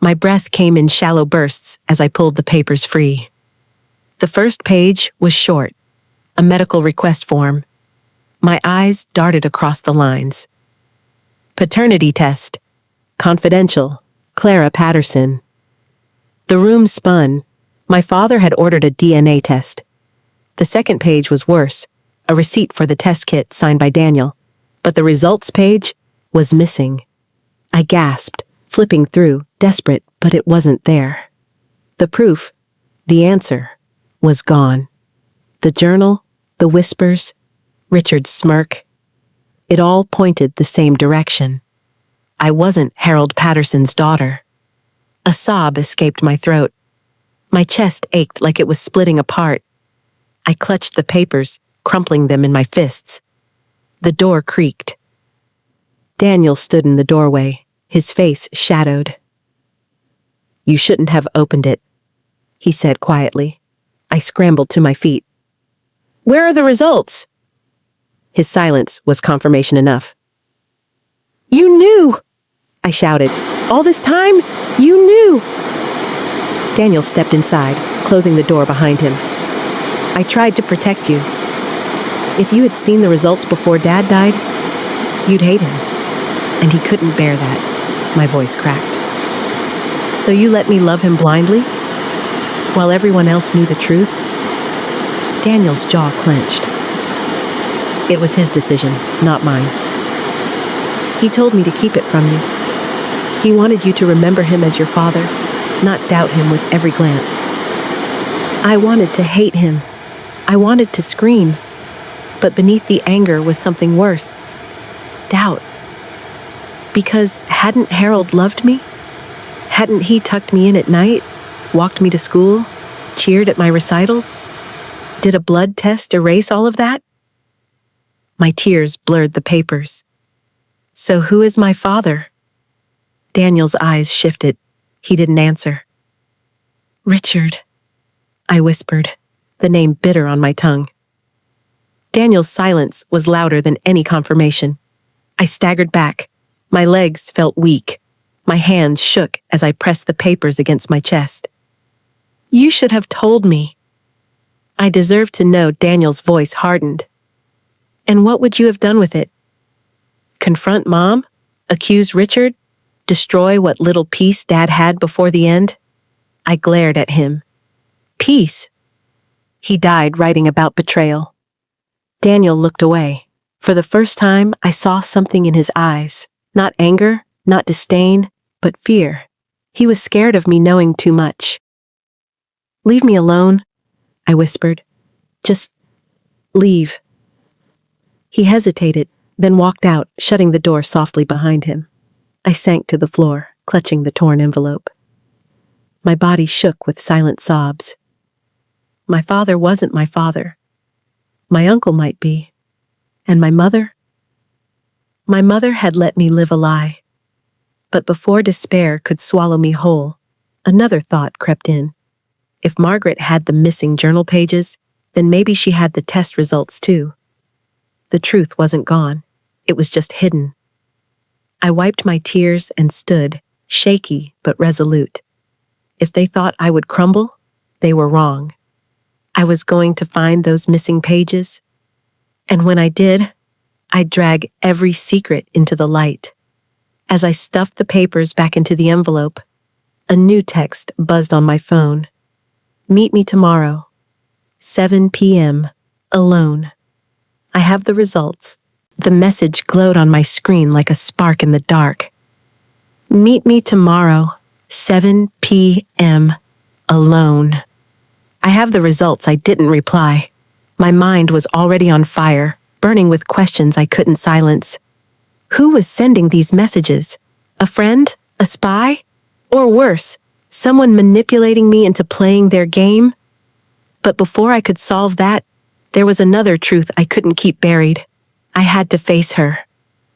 My breath came in shallow bursts as I pulled the papers free. The first page was short, a medical request form. My eyes darted across the lines. Paternity test. Confidential. Clara Patterson. The room spun. My father had ordered a DNA test. The second page was worse, a receipt for the test kit signed by Daniel. But the results page was missing. I gasped, flipping through, desperate, but it wasn't there. The proof, the answer, was gone. The journal, the whispers, Richard's smirk. It all pointed the same direction. I wasn't Harold Patterson's daughter. A sob escaped my throat. My chest ached like it was splitting apart. I clutched the papers, crumpling them in my fists. The door creaked. Daniel stood in the doorway, his face shadowed. "You shouldn't have opened it," he said quietly. I scrambled to my feet. "Where are the results?" His silence was confirmation enough. "You knew!" I shouted. "All this time, you knew!" Daniel stepped inside, closing the door behind him. "I tried to protect you. If you had seen the results before Dad died, you'd hate him." And he couldn't bear that. My voice cracked. "So you let me love him blindly? While everyone else knew the truth?" Daniel's jaw clenched. It was his decision, not mine. "He told me to keep it from you. He wanted you to remember him as your father, not doubt him with every glance." I wanted to hate him. I wanted to scream. But beneath the anger was something worse. Doubt. Because hadn't Harold loved me? Hadn't he tucked me in at night, walked me to school, cheered at my recitals? Did a blood test erase all of that? My tears blurred the papers. So who is my father? Daniel's eyes shifted. He didn't answer. "Richard," I whispered, the name bitter on my tongue. Daniel's silence was louder than any confirmation. I staggered back. My legs felt weak. My hands shook as I pressed the papers against my chest. "You should have told me." I deserved to know. Daniel's voice hardened. "And what would you have done with it? Confront Mom? Accuse Richard? Destroy what little peace Dad had before the end?" I glared at him. Peace? He died writing about betrayal. Daniel looked away. For the first time, I saw something in his eyes. Not anger, not disdain, but fear. He was scared of me knowing too much. "Leave me alone," I whispered. "Just leave." He hesitated, then walked out, shutting the door softly behind him. I sank to the floor, clutching the torn envelope. My body shook with silent sobs. My father wasn't my father. My uncle might be. And my mother? My mother had let me live a lie. But before despair could swallow me whole, another thought crept in. If Margaret had the missing journal pages, then maybe she had the test results too. The truth wasn't gone. It was just hidden. I wiped my tears and stood, shaky but resolute. If they thought I would crumble, they were wrong. I was going to find those missing pages. And when I did, I'd drag every secret into the light. As I stuffed the papers back into the envelope, a new text buzzed on my phone. "Meet me tomorrow, 7 p.m., alone. I have the results." The message glowed on my screen like a spark in the dark. "Meet me tomorrow, 7 p.m., alone." I have the results. I didn't reply. My mind was already on fire, burning with questions I couldn't silence. Who was sending these messages? A friend? A spy? Or worse, someone manipulating me into playing their game? But before I could solve that, there was another truth I couldn't keep buried. I had to face her.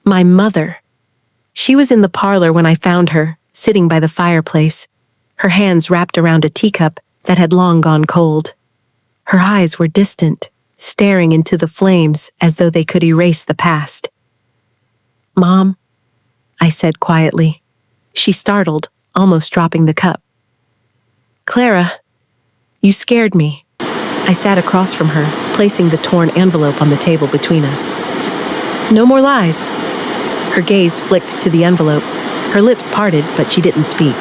My mother. She was in the parlor when I found her, sitting by the fireplace, her hands wrapped around a teacup that had long gone cold. Her eyes were distant, staring into the flames as though they could erase the past. "Mom," I said quietly. She startled, almost dropping the cup. "Clara, you scared me." I sat across from her, placing the torn envelope on the table between us. "No more lies." Her gaze flicked to the envelope. Her lips parted, but she didn't speak.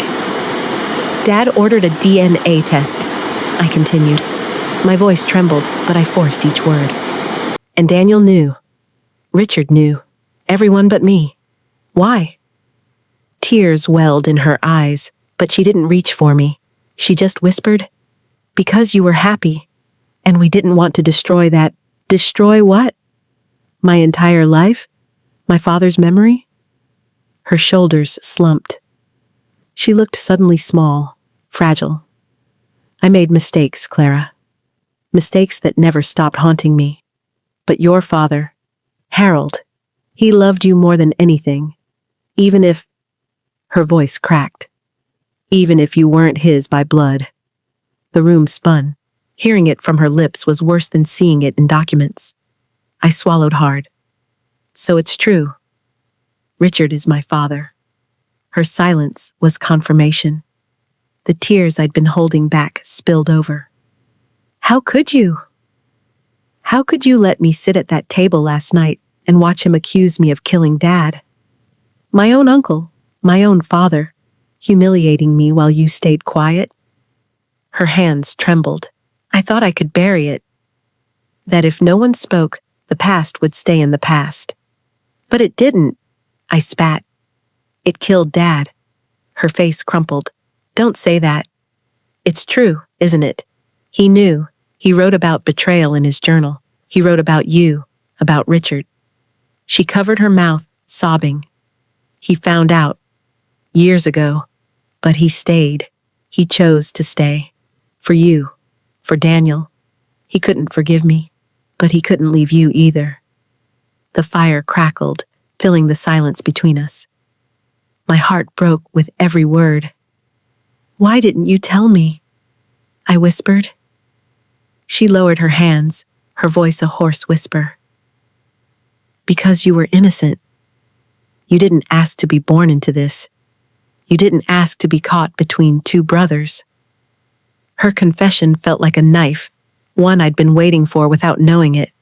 "Dad ordered a DNA test," I continued. My voice trembled, but I forced each word. "And Daniel knew. Richard knew. Everyone but me. Why?" Tears welled in her eyes, but she didn't reach for me. She just whispered, "Because you were happy, and we didn't want to destroy that." "Destroy what? My entire life? My father's memory?" Her shoulders slumped. She looked suddenly small, fragile. "I made mistakes, Clara. Mistakes that never stopped haunting me. But your father, Harold, he loved you more than anything. Even if—" her voice cracked. "Even if you weren't his by blood." The room spun. Hearing it from her lips was worse than seeing it in documents. I swallowed hard. "So it's true. Richard is my father." Her silence was confirmation. The tears I'd been holding back spilled over. "How could you? How could you let me sit at that table last night and watch him accuse me of killing Dad? My own uncle, my own father, humiliating me while you stayed quiet?" Her hands trembled. I thought I could bury it. That if no one spoke, the past would stay in the past. But it didn't. I spat. "It killed Dad." Her face crumpled. "Don't say that." "It's true, isn't it? He knew. He wrote about betrayal in his journal. He wrote about you, about Richard." She covered her mouth, sobbing. "He found out. Years ago. But he stayed. He chose to stay. For you. For Daniel. He couldn't forgive me. But he couldn't leave you either." The fire crackled, filling the silence between us. My heart broke with every word. "Why didn't you tell me?" I whispered. She lowered her hands, her voice a hoarse whisper. "Because you were innocent. You didn't ask to be born into this. You didn't ask to be caught between two brothers." Her confession felt like a knife, one I'd been waiting for without knowing it.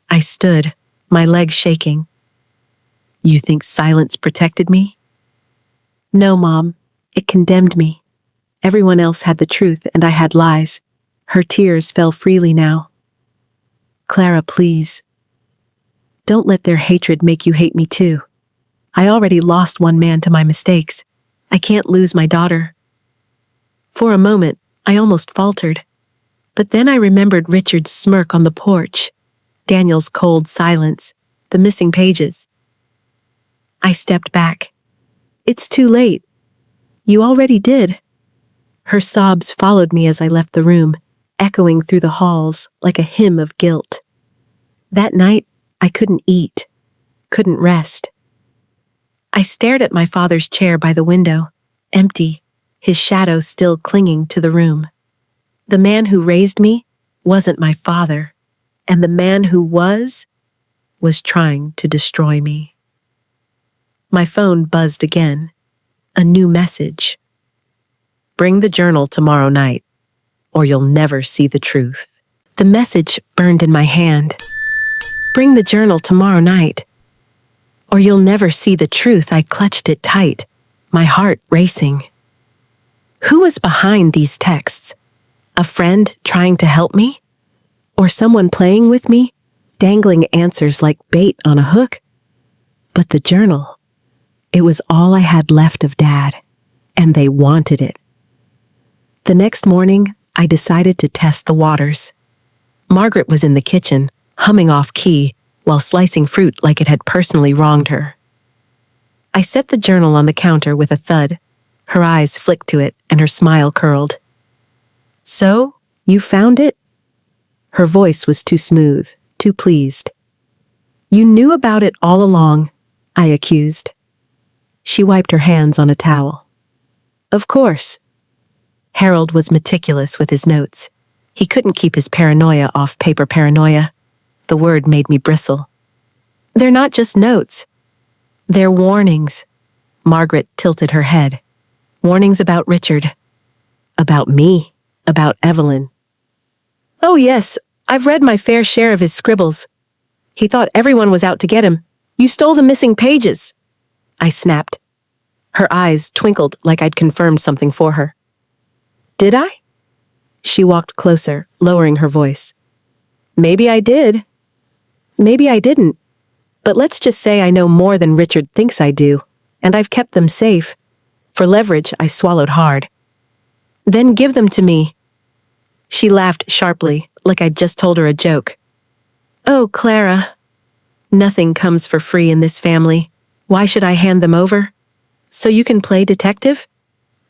I stood, my legs shaking. "You think silence protected me?" "No, Mom. It condemned me. Everyone else had the truth and I had lies." Her tears fell freely now. "Clara, please. Don't let their hatred make you hate me too. I already lost one man to my mistakes. I can't lose my daughter." For a moment, I almost faltered. But then I remembered Richard's smirk on the porch, Daniel's cold silence, the missing pages. I stepped back. "It's too late. You already did." Her sobs followed me as I left the room, echoing through the halls like a hymn of guilt. That night, I couldn't eat, couldn't rest. I stared at my father's chair by the window, empty, his shadow still clinging to the room. The man who raised me wasn't my father, and the man who was trying to destroy me. My phone buzzed again. A new message. "Bring the journal tomorrow night, or you'll never see the truth." The message burned in my hand. "Bring the journal tomorrow night, or you'll never see the truth." I clutched it tight, my heart racing. Who was behind these texts? A friend trying to help me? Or someone playing with me, dangling answers like bait on a hook? But the journal, it was all I had left of Dad, and they wanted it. The next morning, I decided to test the waters. Margaret was in the kitchen, humming off key, while slicing fruit like it had personally wronged her. I set the journal on the counter with a thud. Her eyes flicked to it, and her smile curled. "So, you found it?" Her voice was too smooth, too pleased. "You knew about it all along," I accused. She wiped her hands on a towel. "Of course." Harold was meticulous with his notes. He couldn't keep his paranoia off paper. Paranoia. The word made me bristle. "They're not just notes. They're warnings." Margaret tilted her head. Warnings about Richard. About me. About Evelyn. Oh yes, I've read my fair share of his scribbles. He thought everyone was out to get him. You stole the missing pages. I snapped. Her eyes twinkled like I'd confirmed something for her. Did I? She walked closer, lowering her voice. Maybe I did. Maybe I didn't. But let's just say I know more than Richard thinks I do, and I've kept them safe. For leverage, I swallowed hard. Then give them to me. She laughed sharply, like I'd just told her a joke. Oh, Clara. Nothing comes for free in this family. Why should I hand them over? So you can play detective?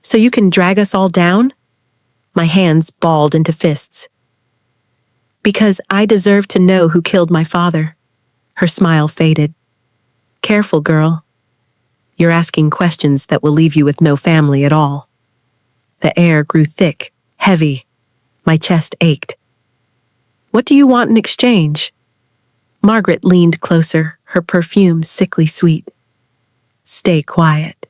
So you can drag us all down? My hands balled into fists. Because I deserve to know who killed my father. Her smile faded. Careful, girl. You're asking questions that will leave you with no family at all. The air grew thick, heavy. My chest ached. What do you want in exchange? Margaret leaned closer, her perfume sickly sweet. Stay quiet.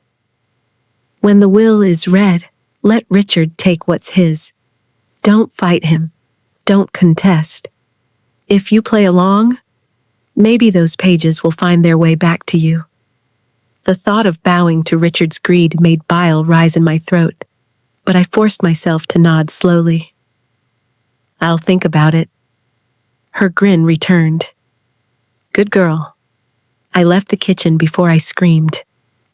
When the will is read, let Richard take what's his. Don't fight him. Don't contest. If you play along, maybe those pages will find their way back to you. The thought of bowing to Richard's greed made bile rise in my throat, but I forced myself to nod slowly. I'll think about it. Her grin returned. Good girl. I left the kitchen before I screamed.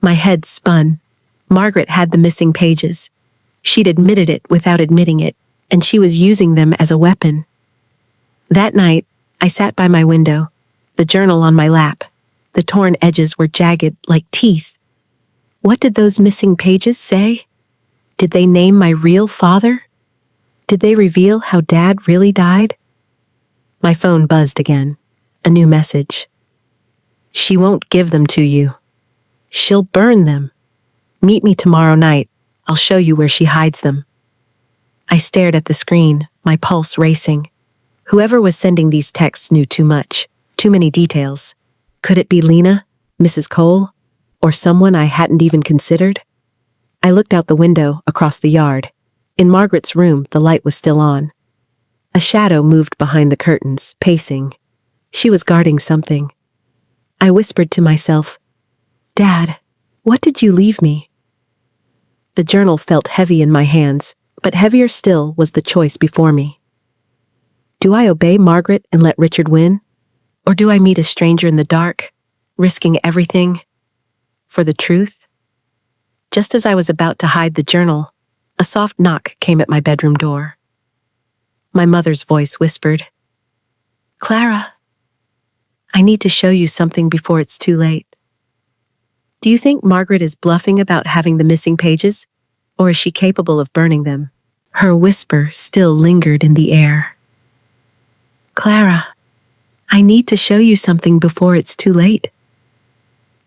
My head spun. Margaret had the missing pages. She'd admitted it without admitting it, and she was using them as a weapon. That night, I sat by my window, the journal on my lap. The torn edges were jagged like teeth. What did those missing pages say? Did they name my real father? Did they reveal how Dad really died? My phone buzzed again. A new message. She won't give them to you. She'll burn them. Meet me tomorrow night. I'll show you where she hides them. I stared at the screen, my pulse racing. Whoever was sending these texts knew too much, too many details. Could it be Lena, Mrs. Cole, or someone I hadn't even considered? I looked out the window across the yard. In Margaret's room, the light was still on. A shadow moved behind the curtains, pacing. She was guarding something. I whispered to myself, Dad, what did you leave me? The journal felt heavy in my hands, but heavier still was the choice before me. Do I obey Margaret and let Richard win? Or do I meet a stranger in the dark, risking everything for the truth? Just as I was about to hide the journal, a soft knock came at my bedroom door. My mother's voice whispered, Clara, I need to show you something before it's too late. Do you think Margaret is bluffing about having the missing pages, or is she capable of burning them? Her whisper still lingered in the air. Clara, I need to show you something before it's too late.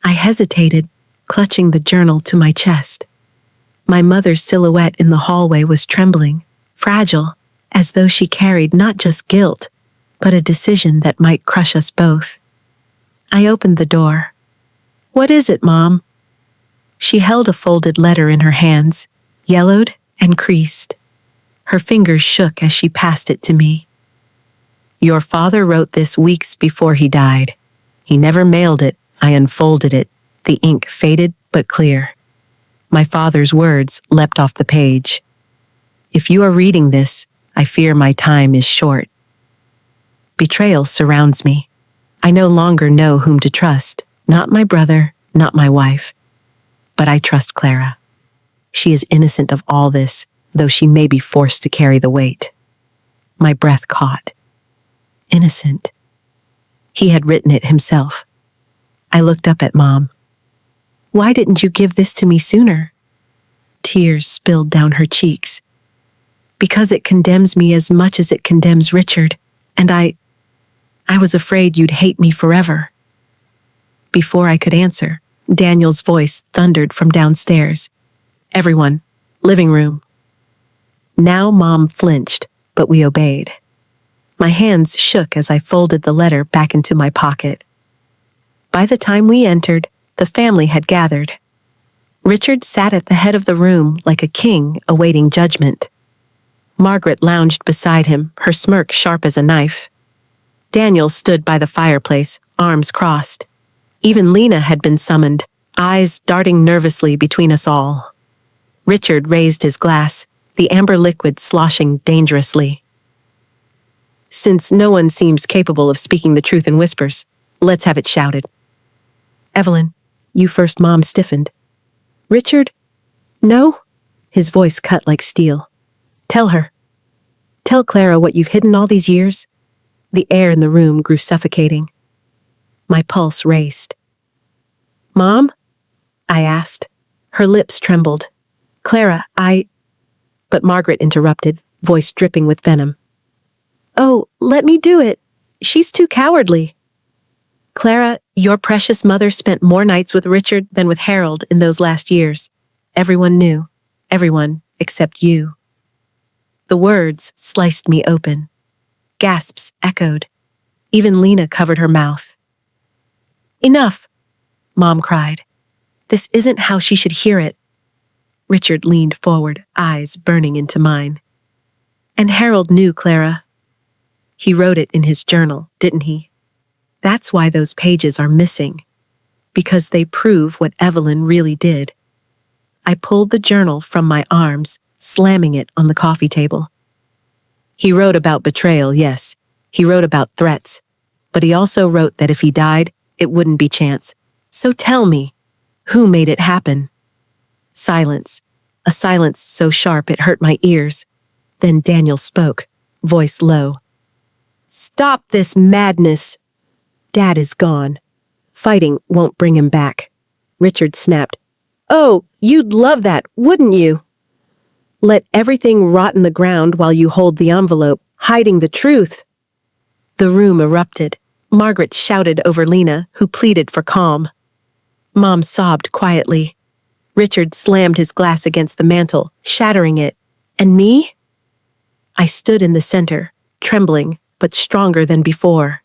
I hesitated, clutching the journal to my chest. My mother's silhouette in the hallway was trembling, fragile, as though she carried not just guilt, but a decision that might crush us both. I opened the door. What is it, Mom? She held a folded letter in her hands, yellowed and creased. Her fingers shook as she passed it to me. Your father wrote this weeks before he died. He never mailed it. I unfolded it. The ink faded but clear. My father's words leapt off the page. If you are reading this, I fear my time is short. Betrayal surrounds me. I no longer know whom to trust. Not my brother, not my wife. But I trust Clara. She is innocent of all this, though she may be forced to carry the weight. My breath caught. Innocent. He had written it himself. I looked up at Mom. Why didn't you give this to me sooner? Tears spilled down her cheeks. Because it condemns me as much as it condemns Richard, and I was afraid you'd hate me forever. Before I could answer, Daniel's voice thundered from downstairs. Everyone, living room. Now Mom flinched, but we obeyed. My hands shook as I folded the letter back into my pocket. By the time we entered, the family had gathered. Richard sat at the head of the room like a king awaiting judgment. Margaret lounged beside him, her smirk sharp as a knife. Daniel stood by the fireplace, arms crossed. Even Lena had been summoned, eyes darting nervously between us all. Richard raised his glass, the amber liquid sloshing dangerously. Since no one seems capable of speaking the truth in whispers, let's have it shouted. Evelyn, you first. Mom stiffened. Richard? No? His voice cut like steel. Tell her. Tell Clara what you've hidden all these years. The air in the room grew suffocating. My pulse raced. Mom? I asked. Her lips trembled. Clara, But Margaret interrupted, voice dripping with venom. Oh, let me do it. She's too cowardly. Clara, your precious mother spent more nights with Richard than with Harold in those last years. Everyone knew. Everyone except you. The words sliced me open. Gasps echoed. Even Lena covered her mouth. Enough, Mom cried. This isn't how she should hear it. Richard leaned forward, eyes burning into mine. And Harold knew, Clara. He wrote it in his journal, didn't he? That's why those pages are missing. Because they prove what Evelyn really did. I pulled the journal from my arms, slamming it on the coffee table. He wrote about betrayal, yes. He wrote about threats. But he also wrote that if he died, it wouldn't be chance. So tell me, who made it happen? Silence. A silence so sharp it hurt my ears. Then Daniel spoke, voice low. Stop this madness. Dad is gone. Fighting won't bring him back. Richard snapped. Oh, you'd love that, wouldn't you? Let everything rot in the ground while you hold the envelope, hiding the truth. The room erupted. Margaret shouted over Lena, who pleaded for calm. Mom sobbed quietly. Richard slammed his glass against the mantel, shattering it. And me? I stood in the center, trembling, but stronger than before.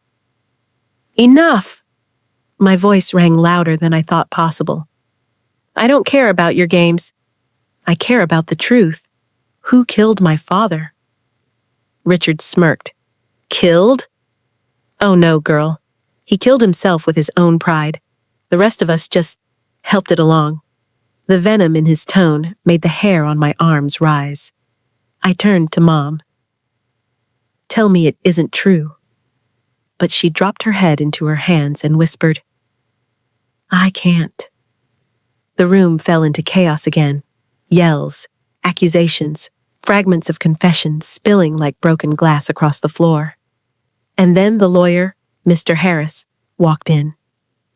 Enough! My voice rang louder than I thought possible. I don't care about your games. I care about the truth. Who killed my father? Richard smirked. Killed? Oh no, girl. He killed himself with his own pride. The rest of us just helped it along. The venom in his tone made the hair on my arms rise. I turned to Mom. Tell me it isn't true. But she dropped her head into her hands and whispered, I can't. The room fell into chaos again. Yells, accusations, fragments of confession spilling like broken glass across the floor. And then the lawyer, Mr. Harris, walked in.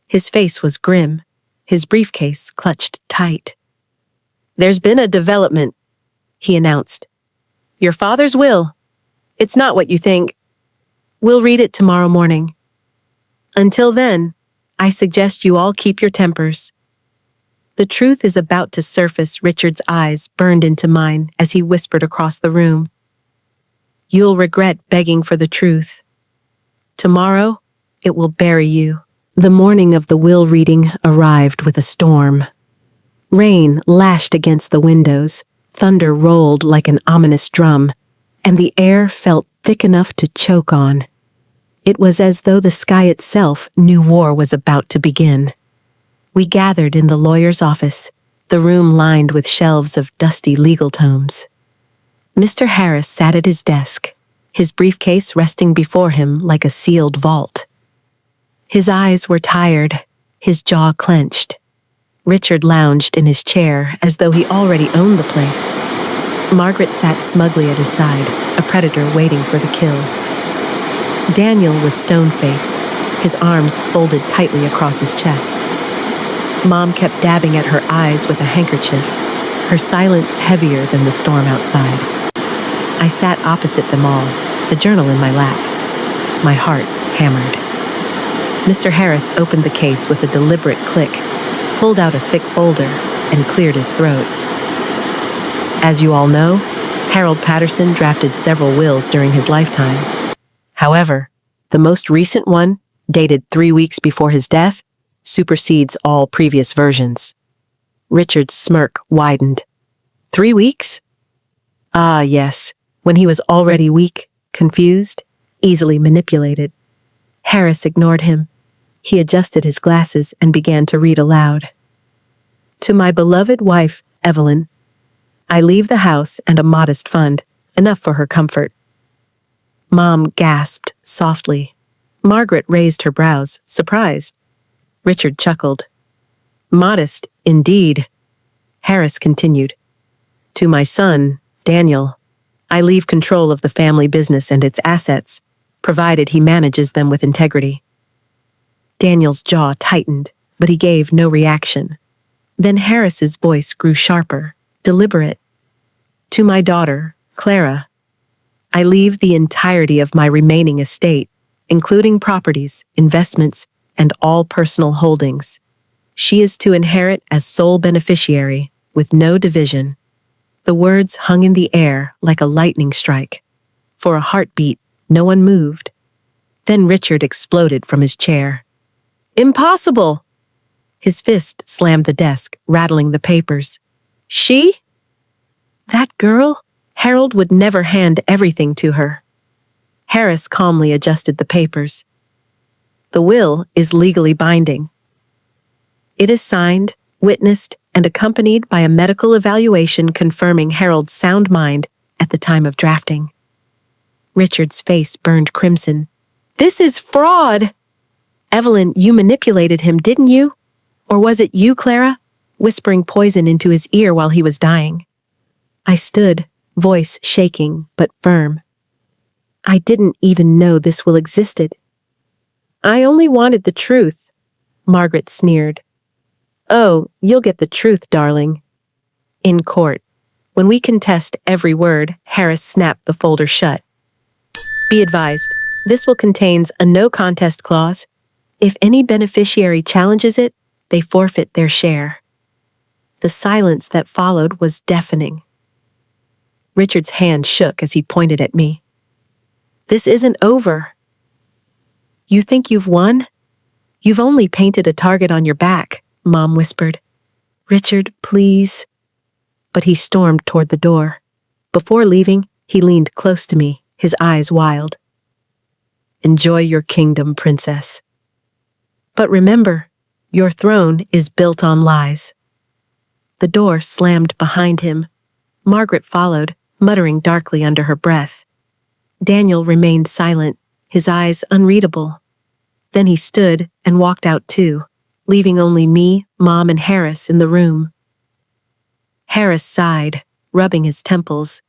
His face was grim, his briefcase clutched tight. There's been a development, he announced. Your father's will. It's not what you think. We'll read it tomorrow morning. Until then, I suggest you all keep your tempers. The truth is about to surface. Richard's eyes burned into mine as he whispered across the room. You'll regret begging for the truth. Tomorrow, it will bury you. The morning of the will reading arrived with a storm. Rain lashed against the windows, thunder rolled like an ominous drum, and the air felt thick enough to choke on. It was as though the sky itself knew war was about to begin. We gathered in the lawyer's office, the room lined with shelves of dusty legal tomes. Mr. Harris sat at his desk, his briefcase resting before him like a sealed vault. His eyes were tired, his jaw clenched. Richard lounged in his chair as though he already owned the place. Margaret sat smugly at his side, a predator waiting for the kill. Daniel was stone-faced, his arms folded tightly across his chest. Mom kept dabbing at her eyes with a handkerchief, her silence heavier than the storm outside. I sat opposite them all, the journal in my lap. My heart hammered. Mr. Harris opened the case with a deliberate click, pulled out a thick folder, and cleared his throat. As you all know, Harold Patterson drafted several wills during his lifetime. However, the most recent one, dated 3 weeks before his death, supersedes all previous versions. Richard's smirk widened. 3 weeks? Ah, yes, when he was already weak, confused, easily manipulated. Harris ignored him. He adjusted his glasses and began to read aloud. To my beloved wife, Evelyn, I leave the house and a modest fund, enough for her comfort. Mom gasped softly. Margaret raised her brows, surprised. Richard chuckled. Modest, indeed. Harris continued. To my son, Daniel, I leave control of the family business and its assets, provided he manages them with integrity. Daniel's jaw tightened, but he gave no reaction. Then Harris's voice grew sharper, deliberate. To my daughter, Clara, I leave the entirety of my remaining estate, including properties, investments, and all personal holdings. She is to inherit as sole beneficiary, with no division. The words hung in the air like a lightning strike. For a heartbeat, no one moved. Then Richard exploded from his chair. Impossible! His fist slammed the desk, rattling the papers. She? That girl? Harold would never hand everything to her. Harris calmly adjusted the papers. The will is legally binding. It is signed, witnessed, and accompanied by a medical evaluation confirming Harold's sound mind at the time of drafting. Richard's face burned crimson. This is fraud! Evelyn, you manipulated him, didn't you? Or was it you, Clara? Whispering poison into his ear while he was dying. I stood, voice shaking but firm. I didn't even know this will existed. I only wanted the truth, Margaret sneered. Oh, you'll get the truth, darling. In court, when we contest every word, Harris snapped the folder shut. Be advised, this will contain a no contest clause. If any beneficiary challenges it, they forfeit their share. The silence that followed was deafening. Richard's hand shook as he pointed at me. This isn't over. You think you've won? You've only painted a target on your back, Mom whispered. Richard, please. But he stormed toward the door. Before leaving, he leaned close to me, his eyes wild. Enjoy your kingdom, princess. But remember, your throne is built on lies. The door slammed behind him. Margaret followed, muttering darkly under her breath. Daniel remained silent, his eyes unreadable. Then he stood and walked out too, leaving only me, Mom, and Harris in the room. Harris sighed, rubbing his temples.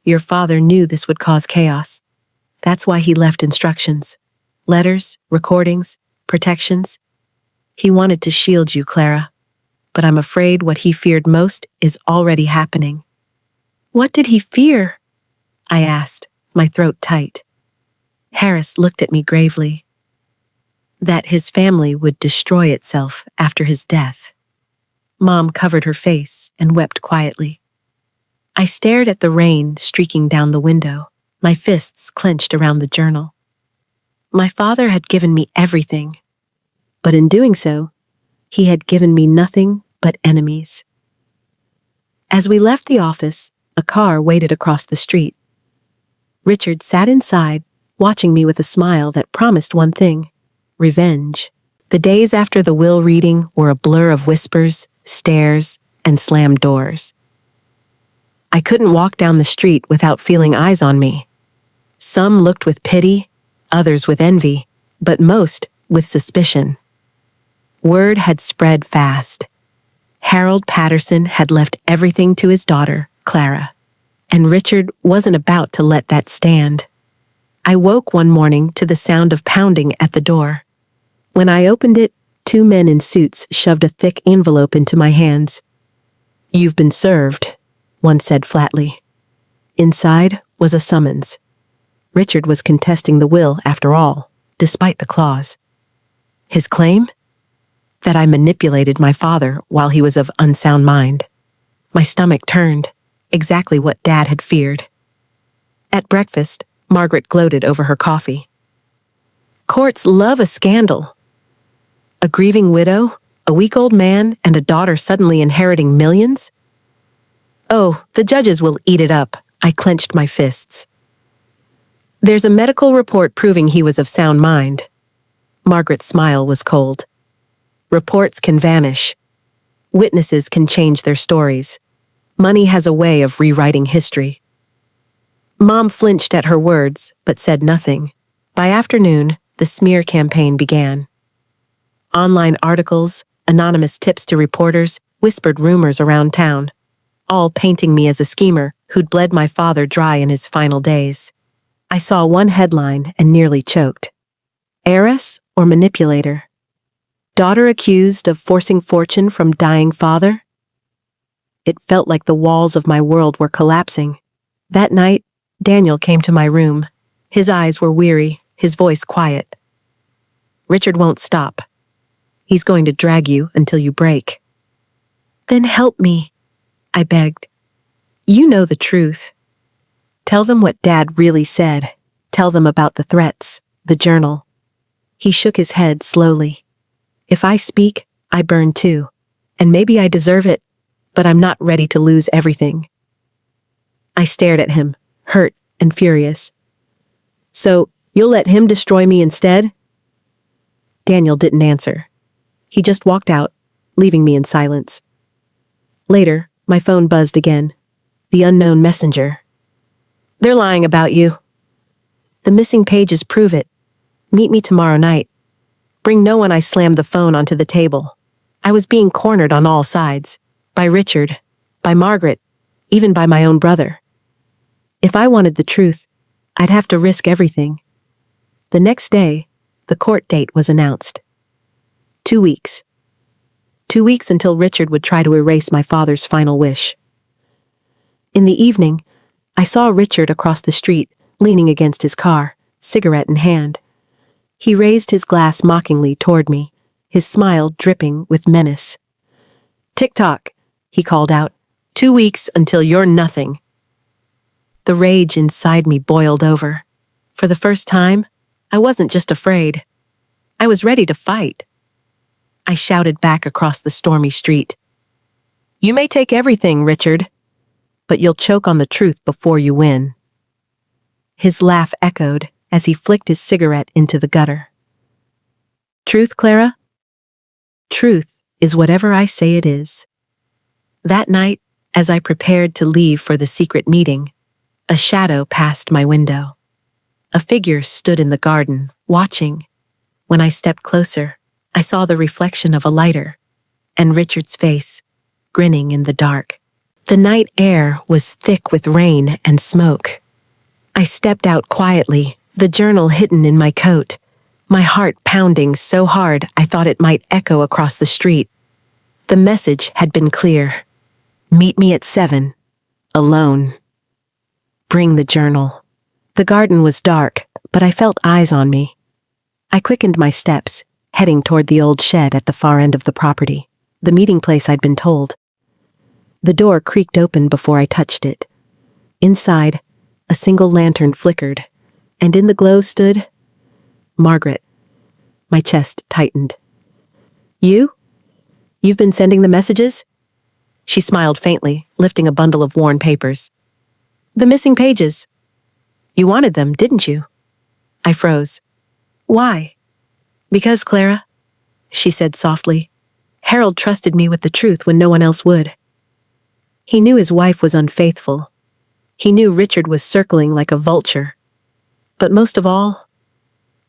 Your father knew this would cause chaos. That's why he left instructions. Letters, recordings, protections. He wanted to shield you, Clara. But I'm afraid what he feared most is already happening. What did he fear? I asked, my throat tight. Harris looked at me gravely. That his family would destroy itself after his death. Mom covered her face and wept quietly. I stared at the rain streaking down the window, my fists clenched around the journal. My father had given me everything, but in doing so, he had given me nothing but enemies. As we left the office, a car waited across the street. Richard sat inside, watching me with a smile that promised one thing: revenge. The days after the will reading were a blur of whispers, stares, and slammed doors. I couldn't walk down the street without feeling eyes on me. Some looked with pity, others with envy, but most with suspicion. Word had spread fast. Harold Patterson had left everything to his daughter, Clara, and Richard wasn't about to let that stand. I woke one morning to the sound of pounding at the door. When I opened it, 2 men in suits shoved a thick envelope into my hands. You've been served, one said flatly. Inside was a summons. Richard was contesting the will after all, despite the clause. His claim? That I manipulated my father while he was of unsound mind. My stomach turned, exactly what Dad had feared. At breakfast, Margaret gloated over her coffee. Courts love a scandal. A grieving widow, A week-old man and a daughter suddenly inheriting millions? Oh, the judges will eat it up. I clenched my fists. There's a medical report proving he was of sound mind. Margaret's smile was cold. Reports can vanish. Witnesses can change their stories. Money has a way of rewriting history. Mom flinched at her words, but said nothing. By afternoon, the smear campaign began. Online articles, anonymous tips to reporters, whispered rumors around town, all painting me as a schemer who'd bled my father dry in his final days. I saw one headline and nearly choked. Heiress or manipulator? Daughter accused of forcing fortune from dying father? It felt like the walls of my world were collapsing. That night, Daniel came to my room. His eyes were weary, his voice quiet. Richard won't stop. He's going to drag you until you break. Then help me, I begged. You know the truth. Tell them what Dad really said. Tell them about the threats, the journal. He shook his head slowly. If I speak, I burn too. And maybe I deserve it, but I'm not ready to lose everything. I stared at him, hurt and furious. So, you'll let him destroy me instead? Daniel didn't answer. He just walked out, leaving me in silence. Later, my phone buzzed again. The unknown messenger. They're lying about you. The missing pages prove it. Meet me tomorrow night. Bring no one. I slammed the phone onto the table. I was being cornered on all sides. By Richard, by Margaret, even by my own brother. If I wanted the truth, I'd have to risk everything. The next day, the court date was announced. 2 weeks. 2 weeks until Richard would try to erase my father's final wish. In the evening, I saw Richard across the street, leaning against his car, cigarette in hand. He raised his glass mockingly toward me, his smile dripping with menace. "Tick-tock," he called out. 2 weeks until you're nothing. The rage inside me boiled over. For the first time, I wasn't just afraid. I was ready to fight. I shouted back across the stormy street. You may take everything, Richard, but you'll choke on the truth before you win. His laugh echoed as he flicked his cigarette into the gutter. Truth, Clara? Truth is whatever I say it is. That night, as I prepared to leave for the secret meeting, a shadow passed my window. A figure stood in the garden, watching. When I stepped closer, I saw the reflection of a lighter, and Richard's face, grinning in the dark. The night air was thick with rain and smoke. I stepped out quietly, the journal hidden in my coat, my heart pounding so hard I thought it might echo across the street. The message had been clear. Meet me at 7, alone. Bring the journal. The garden was dark, but I felt eyes on me. I quickened my steps, heading toward the old shed at the far end of the property, the meeting place I'd been told. The door creaked open before I touched it. Inside, a single lantern flickered, and in the glow stood Margaret. My chest tightened. You? You've been sending the messages? She smiled faintly, lifting a bundle of worn papers. The missing pages. You wanted them, didn't you? I froze. Why? Because, Clara, she said softly, Harold trusted me with the truth when no one else would. He knew his wife was unfaithful. He knew Richard was circling like a vulture. But most of all,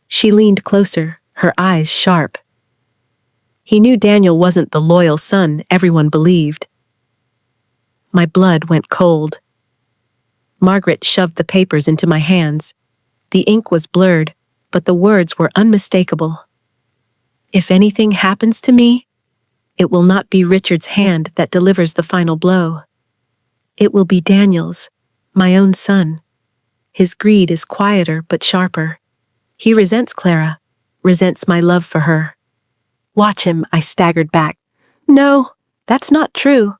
she leaned closer, her eyes sharp. He knew Daniel wasn't the loyal son everyone believed. My blood went cold. Margaret shoved the papers into my hands. The ink was blurred, but the words were unmistakable. If anything happens to me, it will not be Richard's hand that delivers the final blow. It will be Daniel's, my own son. His greed is quieter but sharper. He resents Clara, resents my love for her. Watch him, I staggered back. No, that's not true.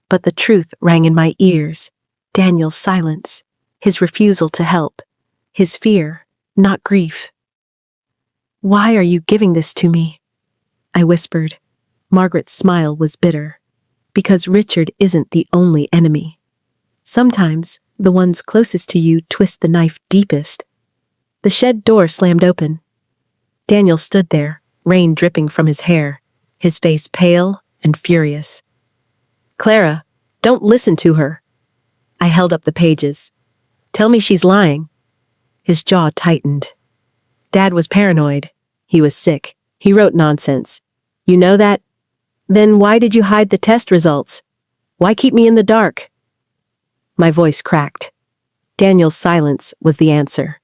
But the truth rang in my ears. Daniel's silence, his refusal to help, his fear, not grief. Why are you giving this to me? I whispered. Margaret's smile was bitter, because Richard isn't the only enemy. Sometimes, the ones closest to you twist the knife deepest. The shed door slammed open. Daniel stood there, rain dripping from his hair, his face pale and furious. "Clara, don't listen to her." I held up the pages. "Tell me she's lying." His jaw tightened. Dad was paranoid. He was sick. He wrote nonsense. "You know that? Then why did you hide the test results? Why keep me in the dark?" My voice cracked. Daniel's silence was the answer.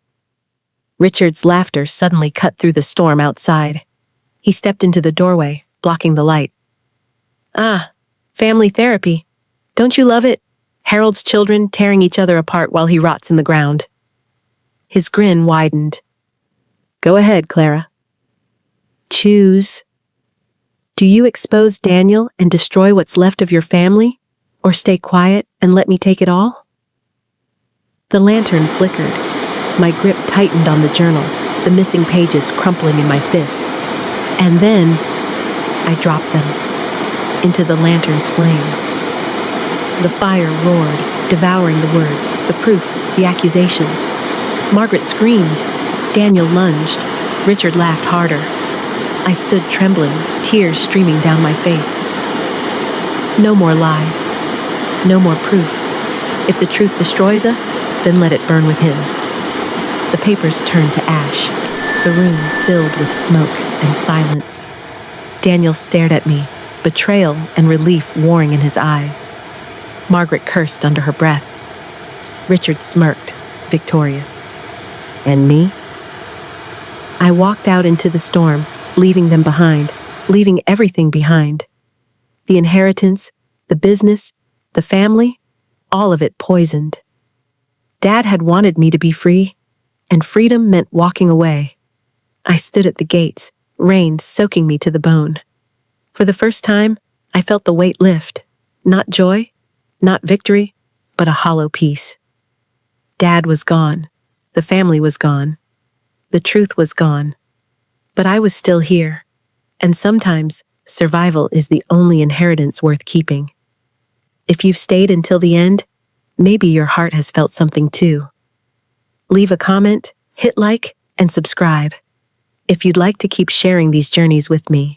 Richard's laughter suddenly cut through the storm outside. He stepped into the doorway, blocking the light. "Ah, family therapy. Don't you love it? Harold's children tearing each other apart while he rots in the ground." His grin widened. "Go ahead, Clara." "Choose. Do you expose Daniel and destroy what's left of your family, or stay quiet and let me take it all?" The lantern flickered. My grip tightened on the journal, the missing pages crumpling in my fist. And then, I dropped them into the lantern's flame. The fire roared, devouring the words, the proof, the accusations. Margaret screamed. Daniel lunged. Richard laughed harder. I stood trembling, tears streaming down my face. No more lies. No more proof. If the truth destroys us, then let it burn with him. The papers turned to ash. The room filled with smoke and silence. Daniel stared at me, betrayal and relief warring in his eyes. Margaret cursed under her breath. Richard smirked, victorious. And me? I walked out into the storm, leaving them behind, leaving everything behind. The inheritance, the business, the family, all of it poisoned. Dad had wanted me to be free, and freedom meant walking away. I stood at the gates, rain soaking me to the bone. For the first time, I felt the weight lift. Not joy, not victory, but a hollow peace. Dad was gone. The family was gone. The truth was gone. But I was still here. And sometimes, survival is the only inheritance worth keeping. If you've stayed until the end, maybe your heart has felt something too. Leave a comment, hit like, and subscribe if you'd like to keep sharing these journeys with me.